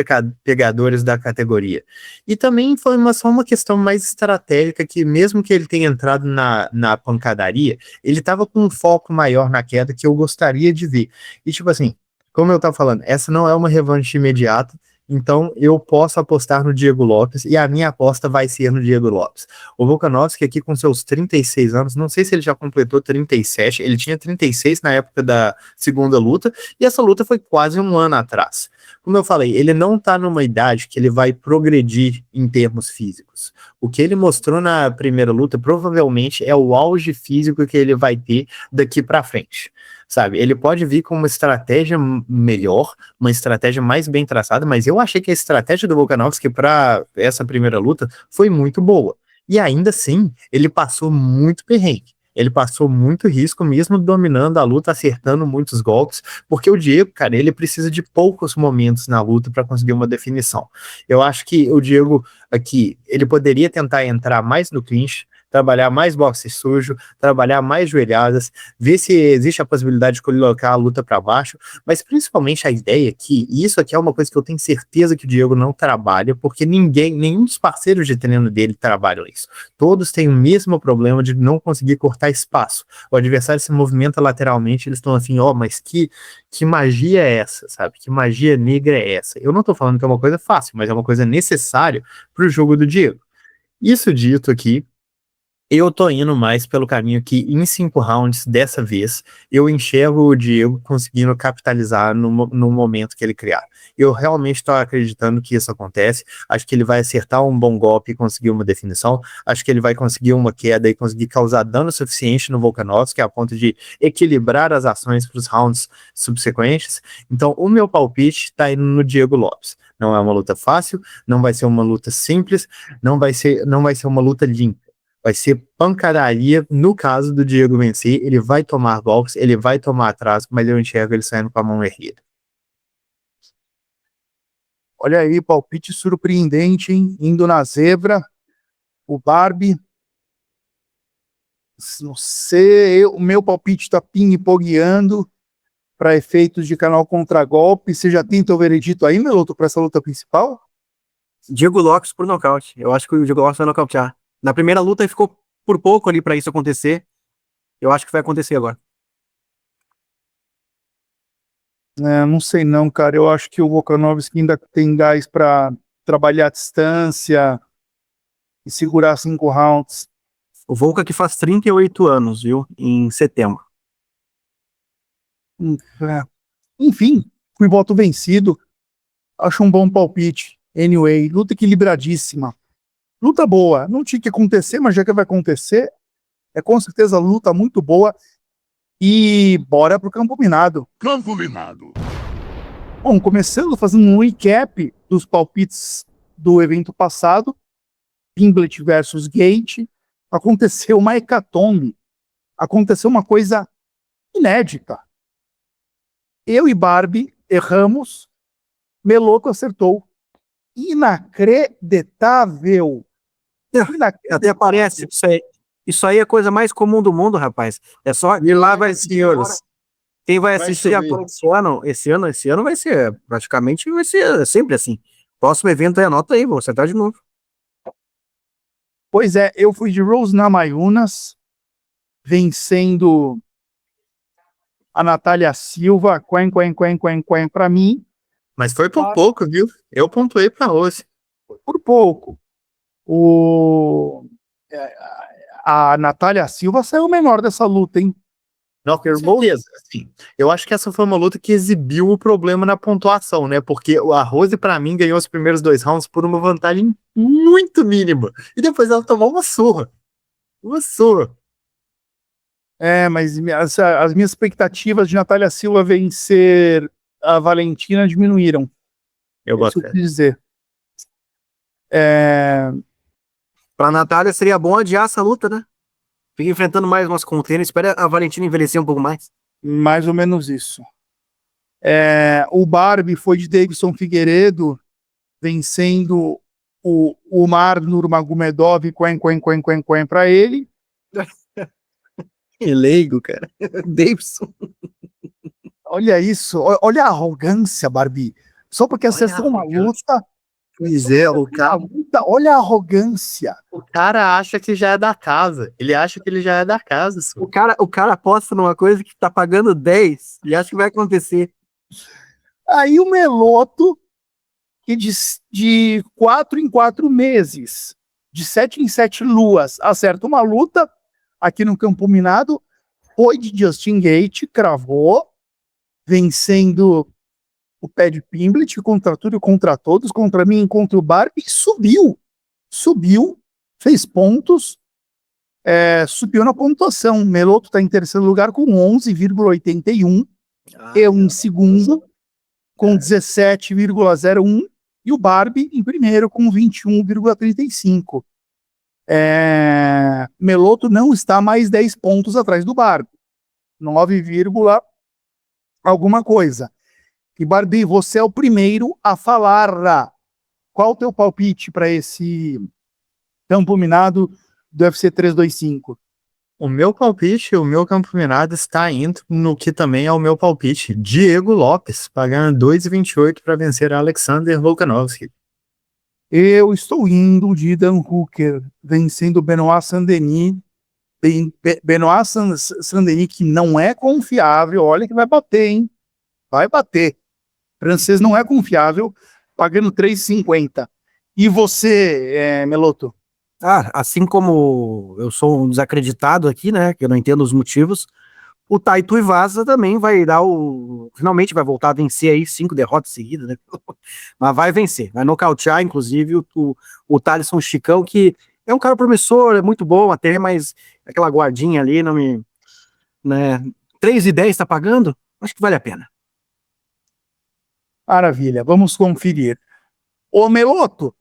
pegadores da categoria. E também foi só uma questão mais estratégica, que mesmo que ele tenha entrado na pancadaria, ele estava com um foco maior na queda que eu gostaria de ver. E tipo assim, como eu estava falando, essa não é uma revanche imediata, então eu posso apostar no Diego Lopes e a minha aposta vai ser no Diego Lopes. O Volkanovski aqui com seus 36 anos, não sei se ele já completou 37, ele tinha 36 na época da segunda luta e essa luta foi quase um ano atrás. Como eu falei, ele não tá numa idade que ele vai progredir em termos físicos. O que ele mostrou na primeira luta provavelmente é o auge físico que ele vai ter daqui para frente. Sabe, ele pode vir com uma estratégia melhor, uma estratégia mais bem traçada, mas eu achei que a estratégia do Volkanovski para essa primeira luta foi muito boa. E ainda assim, ele passou muito perrengue. Ele passou muito risco, mesmo dominando a luta, acertando muitos golpes, porque o Diego, cara, ele precisa de poucos momentos na luta para conseguir uma definição. Eu acho que o Diego aqui, ele poderia tentar entrar mais no clinch, trabalhar mais boxe sujo, trabalhar mais joelhadas, ver se existe a possibilidade de colocar a luta para baixo, mas principalmente a ideia que isso aqui é uma coisa que eu tenho certeza que o Diego não trabalha, porque nenhum dos parceiros de treino dele trabalham isso. Todos têm o mesmo problema de não conseguir cortar espaço. O adversário se movimenta lateralmente, eles estão assim, mas que magia é essa, sabe? Que magia negra é essa? Eu não tô falando que é uma coisa fácil, mas é uma coisa necessária para o jogo do Diego. Isso dito aqui, eu tô indo mais pelo caminho que em 5 rounds, dessa vez, eu enxergo o Diego conseguindo capitalizar no momento que ele criar. Eu realmente tô acreditando que isso acontece. Acho que ele vai acertar um bom golpe e conseguir uma definição. Acho que ele vai conseguir uma queda e conseguir causar dano suficiente no Volkanovski, a ponto de equilibrar as ações para os rounds subsequentes. Então, o meu palpite tá indo no Diego Lopes. Não é uma luta fácil, não vai ser uma luta simples, não vai ser uma luta limpa. Vai ser pancadaria. No caso do Diego vencer, ele vai tomar golpes, ele vai tomar atraso, mas eu enxergo ele saindo com a mão erguida. Olha aí, palpite surpreendente, hein? Indo na zebra. O Barbie. Não sei, o meu palpite tá ping-pongueando para efeitos de canal Contragolpe. Você já tem teu veredito aí, Meloto, para essa luta principal? Diego Lopes por nocaute. Eu acho que o Diego Lopes vai nocautear. Na primeira luta ele ficou por pouco ali pra isso acontecer. Eu acho que vai acontecer agora. Não sei não, cara. Eu acho que o Volkanovski ainda tem gás para trabalhar a distância e segurar 5 rounds. O Volca que faz 38 anos, viu? Em setembro. É. Enfim, fui voto vencido. Acho um bom palpite. Anyway, luta equilibradíssima. Luta boa. Não tinha que acontecer, mas já que vai acontecer, é com certeza luta muito boa. E bora pro campo minado. Campo minado. Bom, começando fazendo um recap dos palpites do evento passado. Pimblet versus Gate. Aconteceu uma hecatombe. Aconteceu uma coisa inédita. Eu e Barbie erramos. Meloto acertou. Inacreditável. Até parece. Isso aí é a coisa mais comum do mundo, rapaz. É só. E lá vai, senhores. Quem vai Vai assistir subir. esse ano vai ser, praticamente vai ser sempre assim. Próximo evento aí, anota aí, vou acertar de novo. Pois é, eu fui de Rose Namajunas, vencendo a Natália Silva, quen pra mim, Mas foi por pouco, viu? Eu pontuei pra Rose. por pouco. A Natália Silva saiu menor dessa luta, hein? Não, com certeza. Assim, eu acho que essa foi uma luta que exibiu o problema na pontuação, né? Porque a Rose, pra mim, ganhou os primeiros 2 rounds por uma vantagem muito mínima. E depois ela tomou uma surra. Uma surra. Mas as minhas expectativas de Natália Silva vencer a Valentina diminuíram. Eu Isso gosto. eu quis dizer. Pra Natália seria bom adiar essa luta, né? Fica enfrentando mais umas containers, espera a Valentina envelhecer um pouco mais. Mais ou menos isso. O Barbie foi de Davidson Figueiredo, vencendo o Mar Nurmagomedov, quen pra ele. Que leigo, cara. Davidson. Olha isso, olha a arrogância, Barbie. Só porque acertou uma luta. Pois é, o Olha a arrogância. cara acha que já é da casa. Ele acha que ele já é da casa. O cara aposta numa coisa que tá pagando 10 e acha que vai acontecer. Aí o Meloto, que de 4 em 4 meses, de 7 em 7 luas, acerta uma luta aqui no Campo Minado, foi de Justin Gate, cravou, vencendo o pé de Pimblet contra tudo e contra todos, contra mim, contra o Barbie, subiu, fez pontos, subiu na pontuação. Meloto está em terceiro lugar com 11,81, eu em segundo com 17,01 e o Barbie em primeiro com 21,35. Meloto não está mais 10 pontos atrás do Barbie, 9, alguma coisa. E Barbie, você é o primeiro a falar. Qual o teu palpite para esse campo minado do UFC 325? O meu palpite, o meu campo minado está indo no que também é o meu palpite. Diego Lopes, pagando 2,28 para vencer Alexander Volkanovski. Eu estou indo de Dan Hooker, vencendo Benoit Saint-Denis. Benoit Saint-Denis, que não é confiável, olha que vai bater, hein? Vai bater. Francês não é confiável, pagando 3,50. E você, Meloto? Assim como eu sou um desacreditado aqui, né? Que eu não entendo os motivos. O Taito Ivasa também vai dar finalmente vai voltar a vencer aí 5 derrotas seguidas, né? Mas vai vencer, vai nocautear, inclusive, o Thaleson Chicão, que é um cara promissor, é muito bom até, mas aquela guardinha ali não me. Né? 3,10 tá pagando? Acho que vale a pena. Maravilha, vamos conferir. Ô Meloto,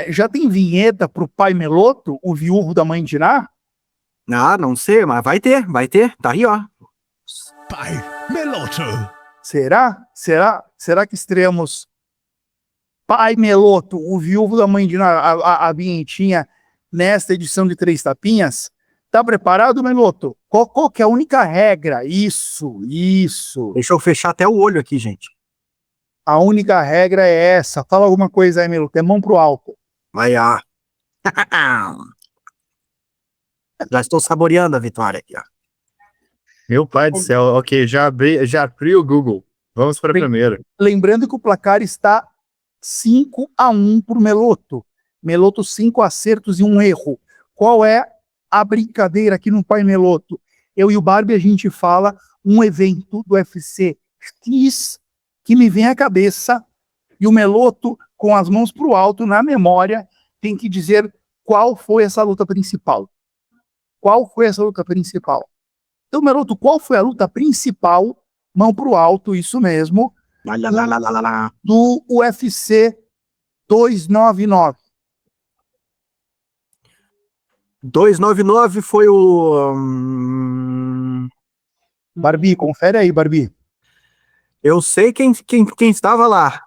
já tem vinheta pro pai Meloto, o viúvo da mãe de Ná? Não sei, mas vai ter, tá aí, ó. Pai Meloto. Será? Será que estreamos pai Meloto, o viúvo da mãe de a Vinhetinha, nesta edição de Três Tapinhas. Tá preparado, Meloto? Qual que é a única regra? Isso. Deixa eu fechar até o olho aqui, gente. A única regra é essa. Fala alguma coisa aí, Meloto. É mão pro alto. Vai, ó. Já estou saboreando a vitória aqui, ó. Meu pai do céu. Ok, já abri o Google. Vamos para a Bem, primeira. Lembrando que o placar está 5-1 pro Meloto. Meloto, 5 acertos e 1 erro. Qual é a brincadeira aqui no Pai Meloto? Eu e o Barbie, a gente fala um evento do UFC X que me vem à cabeça, e o Meloto, com as mãos pro alto, na memória, tem que dizer qual foi essa luta principal. Qual foi essa luta principal? Então, Meloto, qual foi a luta principal, mão pro alto, isso mesmo, do UFC 299? 299 foi o. Barbie, confere aí, Barbie. Eu sei quem estava lá.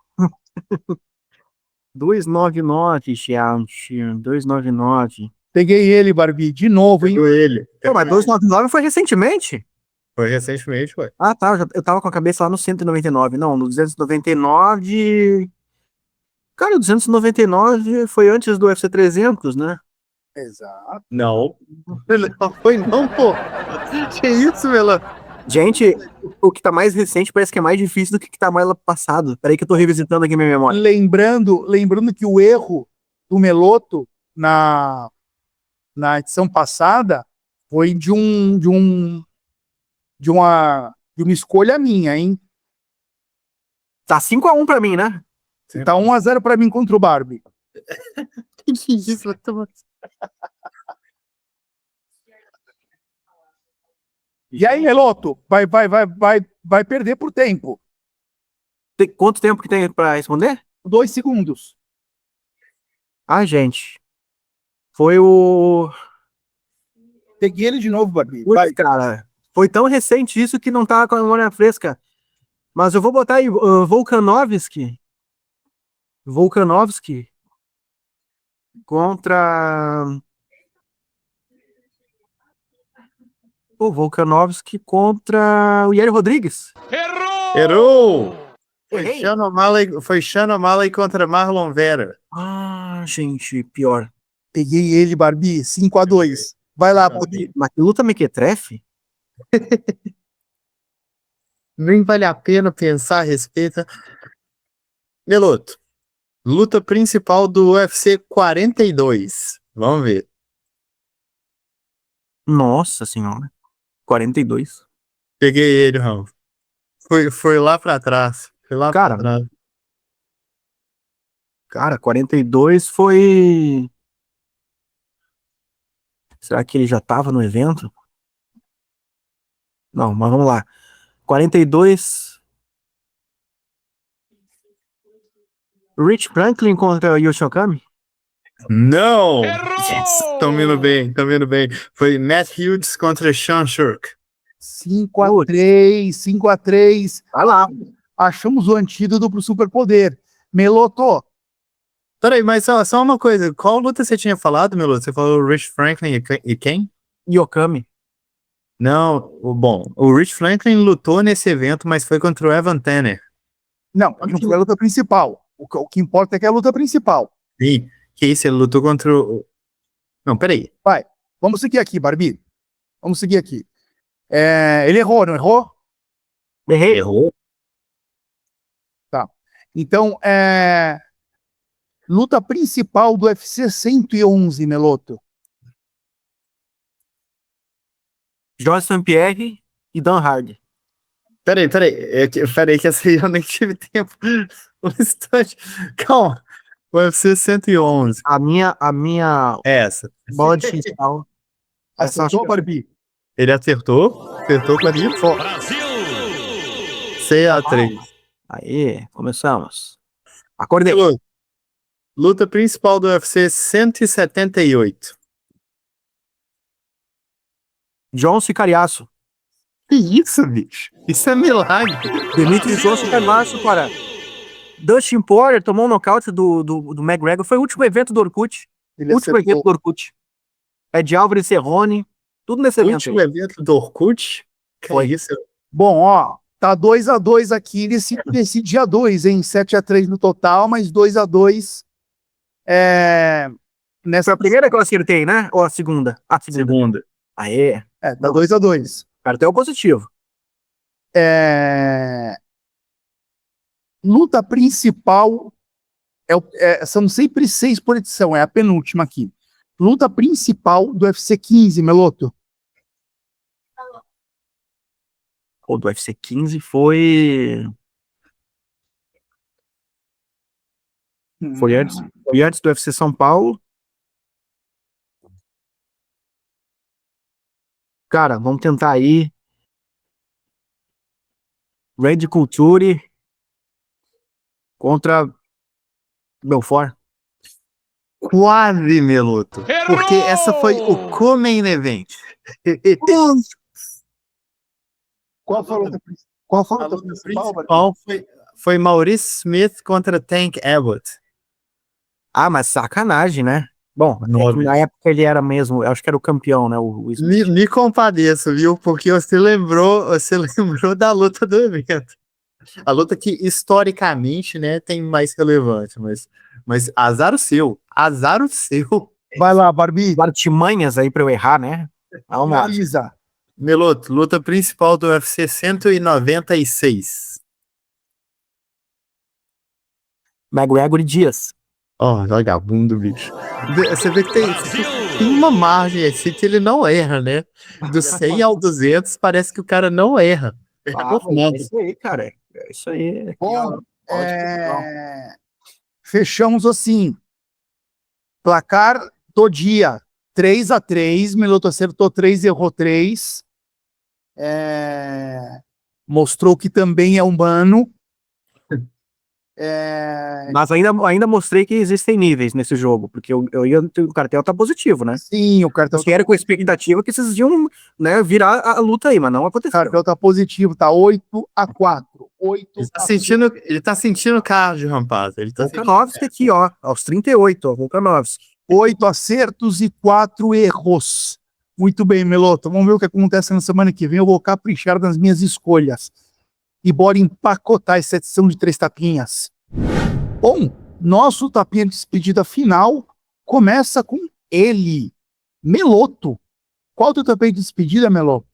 299, gente. 299. Peguei ele, Barbie, de novo, hein? Pegou ele. Pô, mas 299 foi recentemente. Foi recentemente, foi. Ah, tá. Eu tava com a cabeça lá no 199. Não, no 299. Cara, o 299 foi antes do UFC 300, né? Exato. Não. Não foi não, pô. Que isso, Melão? Gente, o que tá mais recente parece que é mais difícil do que tá mais lá passado. Peraí que eu tô revisitando aqui minha memória. Lembrando que o erro do Meloto na edição passada foi de uma escolha minha, hein? Tá 5-1 pra mim, né? Tá 1-0 para mim contra o Barbie. Que isso? E aí, Meloto, vai perder por tempo. Quanto tempo que tem pra responder? 2 segundos. Ah, gente. Foi o. Peguei ele de novo, Barbie. Putz, Vai. cara. Foi tão recente isso que não tava com a memória fresca. Mas eu vou botar aí Volkanovski. Volkanovski contra. O Volkanovski contra o Yair Rodrigues. Errou! Errei. Foi Sean O'Malley contra Marlon Vera. Ah, gente, pior. Peguei ele, Barbie. 5-2. Vai lá, Barbie. Mas que luta mequetrefe? Nem vale a pena pensar a respeito. Meloto, luta principal do UFC 42. Vamos ver. Nossa senhora. 42. Peguei ele, Raul. Foi lá pra trás. Foi lá Cara, pra trás. Cara, 42 foi. Será que ele já tava no evento? Não, mas vamos lá. 42. Rich Franklin contra Yoshi Okami? Não! Yes! Tão indo bem. Foi Matt Hughes contra Sean Shirk. 5-3, 5-3. Vai lá. Achamos o antídoto pro superpoder. Meloto, Peraí, mas só uma coisa. Qual luta você tinha falado, Meloto? Você falou Rich Franklin e quem? Okami. Não, bom, o Rich Franklin lutou nesse evento, mas foi contra o Evan Tanner. não foi a luta principal. O que importa é que é a luta principal. E que isso, ele lutou contra o... Não, peraí. Vai, vamos seguir aqui, Barbie. Vamos seguir aqui. Ele errou, não errou? Errei. Errou? Então, luta principal do UFC 111, Meloto. George St. Pierre e Dan Hardy. Peraí, que essa aí eu nem tive tempo. Um instante. Calma. O UFC 111. A minha É essa. bola de cristal. Acertou, Barbie? Ele acertou com a linha só. Brasil! 6-3. Aí, começamos. Acordei. Luta principal do UFC 178. John Sicariaço. Que isso, bicho? Isso é milagre. Dimitri Johnson Cariaço, cara. Dustin Poirier tomou um nocaute do McGregor. Foi o último evento do Orkut. Ele Último acertou. evento do Orkut. Ed Álvares, Cerrone, tudo nesse evento. Último aí. evento do Orkut? Que Foi. isso? Bom, ó, tá 2-2 aqui nesse dia 2, hein? 7-3 no total, mas 2-2 nessa. Foi a primeira que eu acertei, né? Ou a segunda? A segunda. Segunda. Aê. Tá 2-2. Cartel positivo. Luta principal são sempre 6 por edição, é a penúltima aqui. Luta principal do UFC 15, Meloto. O do UFC 15 foi. Foi antes do UFC São Paulo. Cara, vamos tentar aí. Red Culture contra Belfort. Quase, Meloto. Porque essa foi o co-main event. Qual foi a luta principal? A luta principal foi Maurice Smith contra Tank Abbott. Ah, mas sacanagem, né? Bom, é que Nove. na época ele era mesmo, eu acho que era o campeão, né? O Smith. Me compadeço, viu? Porque você lembrou da luta do evento. A luta que historicamente, né, tem mais relevante, mas azar o seu. Azar o seu. Vai lá, Barbie. Artimanhas aí pra eu errar, né? Vamos lá. Analisa. Meloto, luta principal do UFC 196. McGregor e Dias. Ó, vagabundo, bicho. Você vê que tem uma margem assim que ele não erra, né? Do 100 ao 200, parece que o cara não erra. É isso aí, cara. É isso aí. Bom, fechamos assim. Placar do dia: 3-3. Meloto acertou 3, errou 3. Mostrou que também é humano. Mas ainda mostrei que existem níveis nesse jogo, porque o cartel tá positivo, né? Sim, o cartel, Vocês querem com a expectativa que vocês iam, né, virar a luta aí, mas não aconteceu. cartel tá positivo, tá 8-4. Ele tá sentindo cardio, rapaz. Ele tá sentindo... Volkanovski aqui, ó, aos 38, ó, Volkanovski. 8 acertos e 4 erros. Muito bem, Meloto. Vamos ver o que acontece na semana que vem. Eu vou caprichar nas minhas escolhas. E bora empacotar essa edição de 3 tapinhas. Bom, nosso tapinha de despedida final começa com ele, Meloto. Qual o teu tapinha de despedida, Meloto?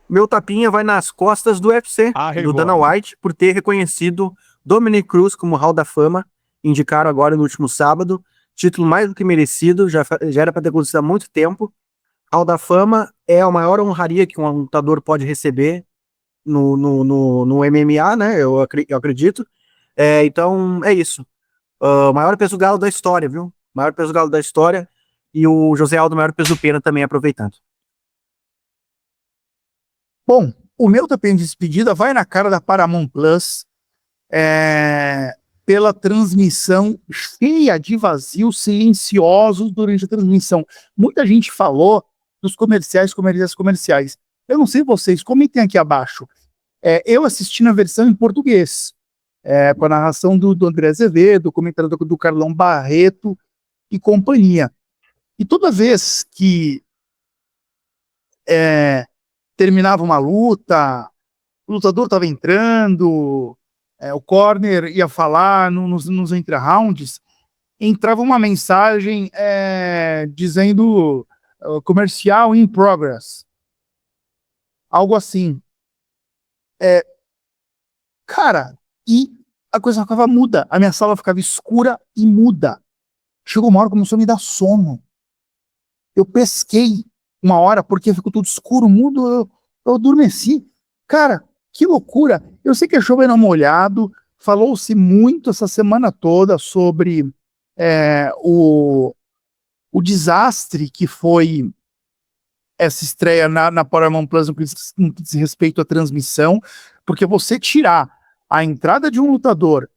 Meu tapinha vai nas costas do UFC, do Dana White, por ter reconhecido Dominick Cruz como Hall da Fama. Indicaram agora no último sábado. Título mais do que merecido, já era para ter acontecido há muito tempo. Hall da Fama é a maior honraria que um lutador pode receber no MMA, né? Eu acredito. Então, é isso. Maior peso galo da história, viu? Maior peso galo da história. E o José Aldo, maior peso pena, também aproveitando. Bom, o meu tapinha de despedida vai na cara da Paramount Plus, pela transmissão cheia de vazios silenciosos durante a transmissão. Muita gente falou dos comerciais. Eu não sei vocês, comentem aqui abaixo. Eu assisti na versão em português, com a narração do André Azevedo, comentário do Carlão Barreto e companhia. E toda vez que terminava uma luta, o lutador estava entrando, o corner ia falar nos entre-rounds, entrava uma mensagem dizendo comercial in progress. Algo assim. Cara, e a coisa ficava muda. A minha sala ficava escura e muda. Chegou uma hora que começou a me dar sono. Eu pesquei uma hora porque ficou tudo escuro, mudo, eu adormeci. Cara, que loucura. Eu sei que é chovendo molhado, falou-se muito essa semana toda sobre o desastre que foi essa estreia na Paramount Plus no que diz respeito à transmissão, porque você tirar a entrada de um lutador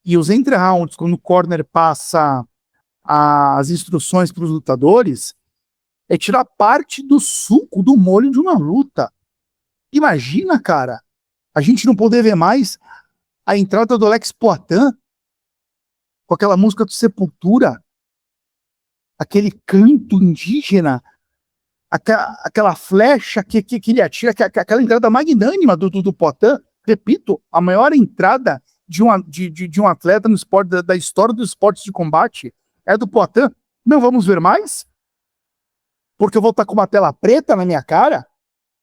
e os entre-rounds, quando o corner passa as instruções para os lutadores, é tirar parte do suco, do molho de uma luta. Imagina, cara, a gente não poder ver mais a entrada do Alex Poitin, com aquela música do Sepultura, aquele canto indígena, aquela flecha que ele atira, aquela entrada magnânima do Poitin, repito, a maior entrada de um atleta no esporte, da história dos esportes de combate, é do Poitin. Não vamos ver mais? Porque eu vou estar com uma tela preta na minha cara,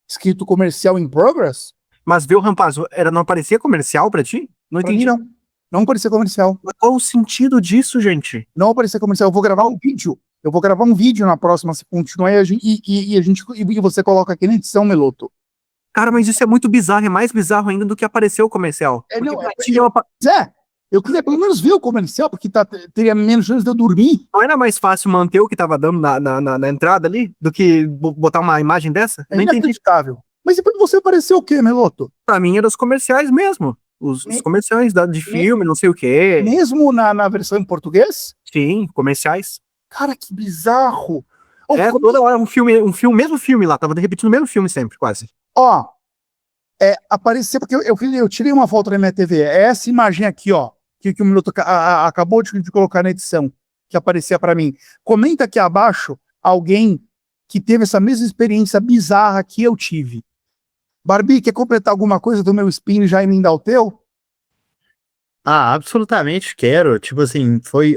escrito comercial in progress? Mas viu, Rampazzo, não parecia comercial pra ti? Não Pra mim, entendi. não parecia comercial. Mas qual o sentido disso, gente? Não parecia comercial. Eu vou gravar um vídeo. Eu vou gravar um vídeo na próxima, se continuar, e você coloca aqui na edição, Meloto. Cara, mas isso é muito bizarro, é mais bizarro ainda do que apareceu o comercial. Eu queria pelo menos ver o comercial, porque teria menos chance de eu dormir. Não era mais fácil manter o que tava dando na entrada ali, do que botar uma imagem dessa? É Não entendi. inacreditável. Mas depois você apareceu o quê, Meloto? Pra mim, eram os comerciais mesmo. Os comerciais de filme, não sei o quê. Mesmo na versão em português? Sim, comerciais. Cara, que bizarro. Toda hora um filme, mesmo filme lá, tava repetindo o mesmo filme sempre, quase. Ó, apareceu, porque eu tirei uma foto da minha TV. É essa imagem aqui, ó, que o Minuto acabou de colocar na edição, que aparecia pra mim. Comenta aqui abaixo alguém que teve essa mesma experiência bizarra que eu tive. Barbie, quer completar alguma coisa do meu spin já emendar o teu? Ah, absolutamente quero. Tipo assim, foi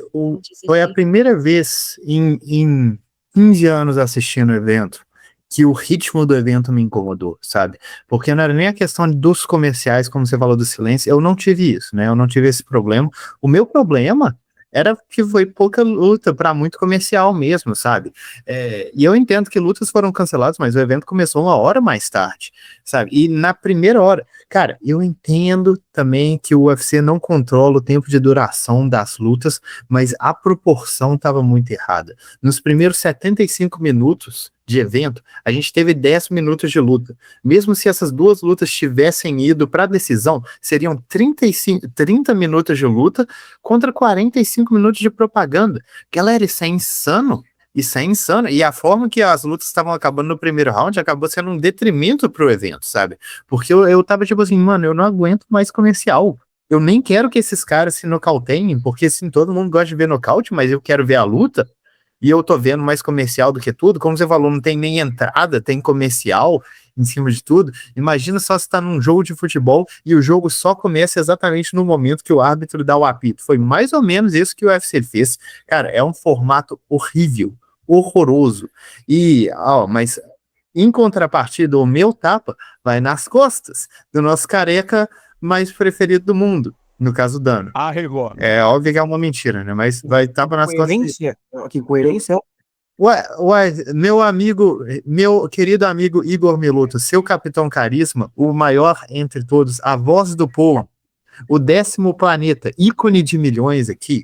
a primeira vez em 15 anos assistindo o evento que o ritmo do evento me incomodou, sabe? Porque não era nem a questão dos comerciais, como você falou do silêncio, eu não tive isso, né? Eu não tive esse problema. O meu problema era que foi pouca luta para muito comercial mesmo, sabe? E eu entendo que lutas foram canceladas, mas o evento começou 1 hora mais tarde, sabe? E na primeira hora, cara, eu entendo também que o UFC não controla o tempo de duração das lutas, mas a proporção estava muito errada. Nos primeiros 75 minutos de evento, a gente teve 10 minutos de luta. Mesmo se essas duas lutas tivessem ido para a decisão, seriam 30 minutos de luta contra 45 minutos de propaganda. Galera, isso é insano. Isso é insano. E a forma que as lutas estavam acabando no primeiro round acabou sendo um detrimento pro evento, sabe? Porque eu tava tipo assim, mano, eu não aguento mais comercial. Eu nem quero que esses caras se nocauteiem, porque assim, todo mundo gosta de ver nocaute, mas eu quero ver a luta. E eu tô vendo mais comercial do que tudo. Como você falou, não tem nem entrada, tem comercial em cima de tudo. Imagina só se tá num jogo de futebol e o jogo só começa exatamente no momento que o árbitro dá o apito. Foi mais ou menos isso que o UFC fez. Cara, é um formato horrível, horroroso. Mas em contrapartida, o meu tapa vai nas costas do nosso careca mais preferido do mundo. No caso, do Dano. Arregou. É óbvio que é uma mentira, né? Mas vai tapa nas costas. Que coerência. Ué, meu querido amigo Igor Meloto, seu capitão carisma, o maior entre todos, a voz do povo, o 10º planeta, ícone de milhões aqui.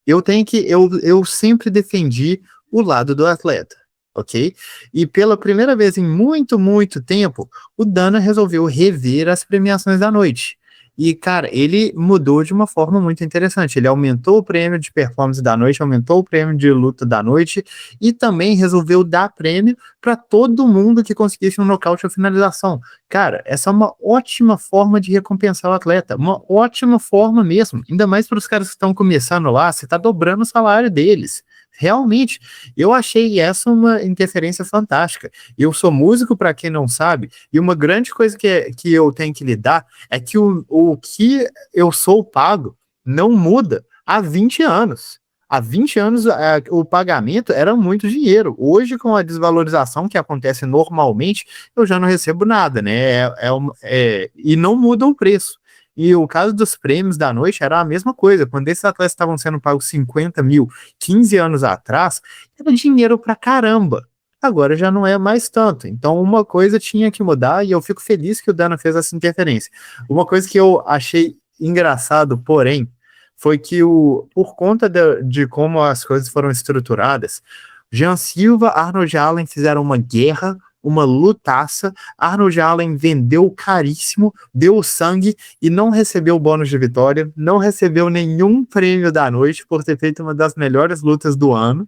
Eu sempre defendi o lado do atleta, ok? E pela primeira vez em muito, muito tempo, o Dana resolveu rever as premiações da noite. E, cara, ele mudou de uma forma muito interessante. Ele aumentou o prêmio de performance da noite, aumentou o prêmio de luta da noite e também resolveu dar prêmio para todo mundo que conseguisse um nocaute ou finalização. Cara, essa é uma ótima forma de recompensar o atleta, uma ótima forma mesmo. Ainda mais para os caras que estão começando lá, você está dobrando o salário deles. Realmente, eu achei essa uma interferência fantástica. Eu sou músico, para quem não sabe, e uma grande coisa que eu tenho que lidar é que o que eu sou pago não muda há 20 anos. Há 20 anos o pagamento era muito dinheiro. Hoje, com a desvalorização que acontece normalmente, eu já não recebo nada, né? E não muda o preço. E o caso dos prêmios da noite era a mesma coisa. Quando esses atletas estavam sendo pagos 50 mil 15 anos atrás, era dinheiro pra caramba. Agora já não é mais tanto. Então uma coisa tinha que mudar e eu fico feliz que o Dana fez essa interferência. Uma coisa que eu achei engraçado, porém, foi que por conta de como as coisas foram estruturadas, Jean Silva, Arnold Allen fizeram uma guerra, uma lutaça. Arnold Allen vendeu caríssimo, deu sangue e não recebeu bônus de vitória, não recebeu nenhum prêmio da noite por ter feito uma das melhores lutas do ano.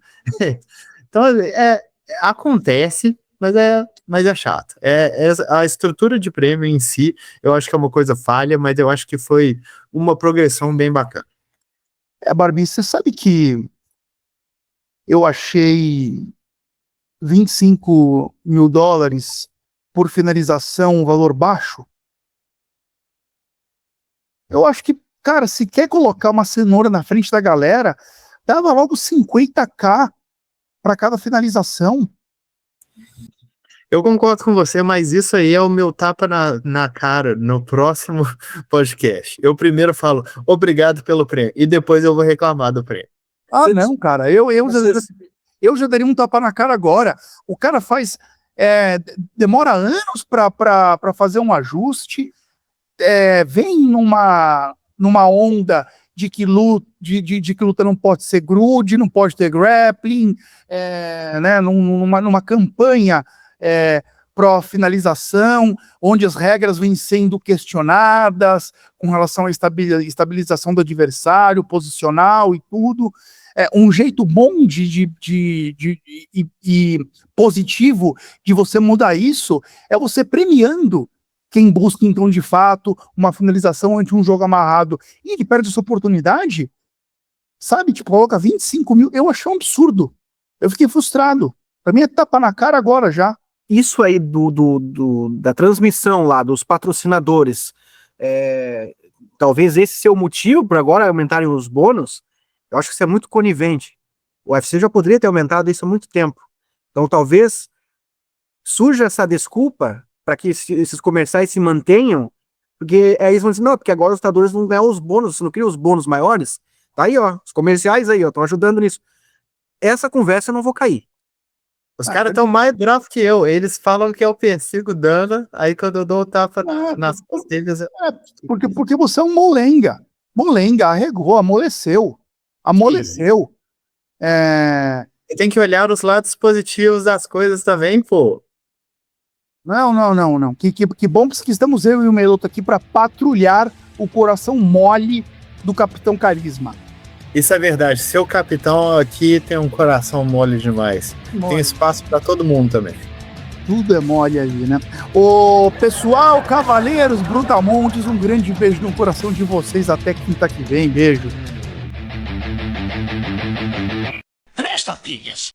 Então, acontece, mas é chato. A estrutura de prêmio em si, eu acho que é uma coisa falha, mas eu acho que foi uma progressão bem bacana. Barbie, você sabe que eu achei $25 mil por finalização um valor baixo? Eu acho que, cara, se quer colocar uma cenoura na frente da galera, dava logo 50k para cada finalização. Eu concordo com você, mas isso aí é o meu tapa na cara no próximo podcast. Eu primeiro falo obrigado pelo prêmio e depois eu vou reclamar do prêmio. Ah, não, cara, eu já daria um tapa na cara agora. O cara faz. Demora anos para fazer um ajuste, vem numa onda de que luta não pode ser grude, não pode ter grappling, né, numa campanha pró-finalização, onde as regras vêm sendo questionadas com relação à estabilização do adversário, posicional e tudo. Um jeito bom e positivo de você mudar isso é você premiando quem busca, então, de fato, uma finalização ante um jogo amarrado. E ele perde essa oportunidade, sabe? Tipo, coloca 25 mil. Eu achei um absurdo. Eu fiquei frustrado. Pra mim é tapa na cara agora já. Isso aí da transmissão lá, dos patrocinadores, talvez esse seja o motivo para agora aumentarem os bônus. Eu acho que isso é muito conivente. O UFC já poderia ter aumentado isso há muito tempo. Então talvez surja essa desculpa para que esses comerciais se mantenham, porque eles vão dizer, não, porque agora os lutadores não ganham os bônus, você não cria os bônus maiores. Tá aí, ó, os comerciais aí, ó, estão ajudando nisso. Essa conversa eu não vou cair. Os caras estão mais bravos que eu. Eles falam que eu persigo Dana, aí quando eu dou o tapa nas costas deles... Porque você é um molenga. Molenga, arregou, amoleceu. Tem que olhar os lados positivos das coisas também, pô. Não. Que bom que estamos eu e o Meloto aqui para patrulhar o coração mole do Capitão Carisma. Isso é verdade. Seu capitão aqui tem um coração mole demais. Mole. Tem espaço para todo mundo também. Tudo é mole ali, né? Ô, pessoal, cavaleiros, brutamontes, um grande beijo no coração de vocês. Até quinta que vem. Beijo. 3 tapinhas.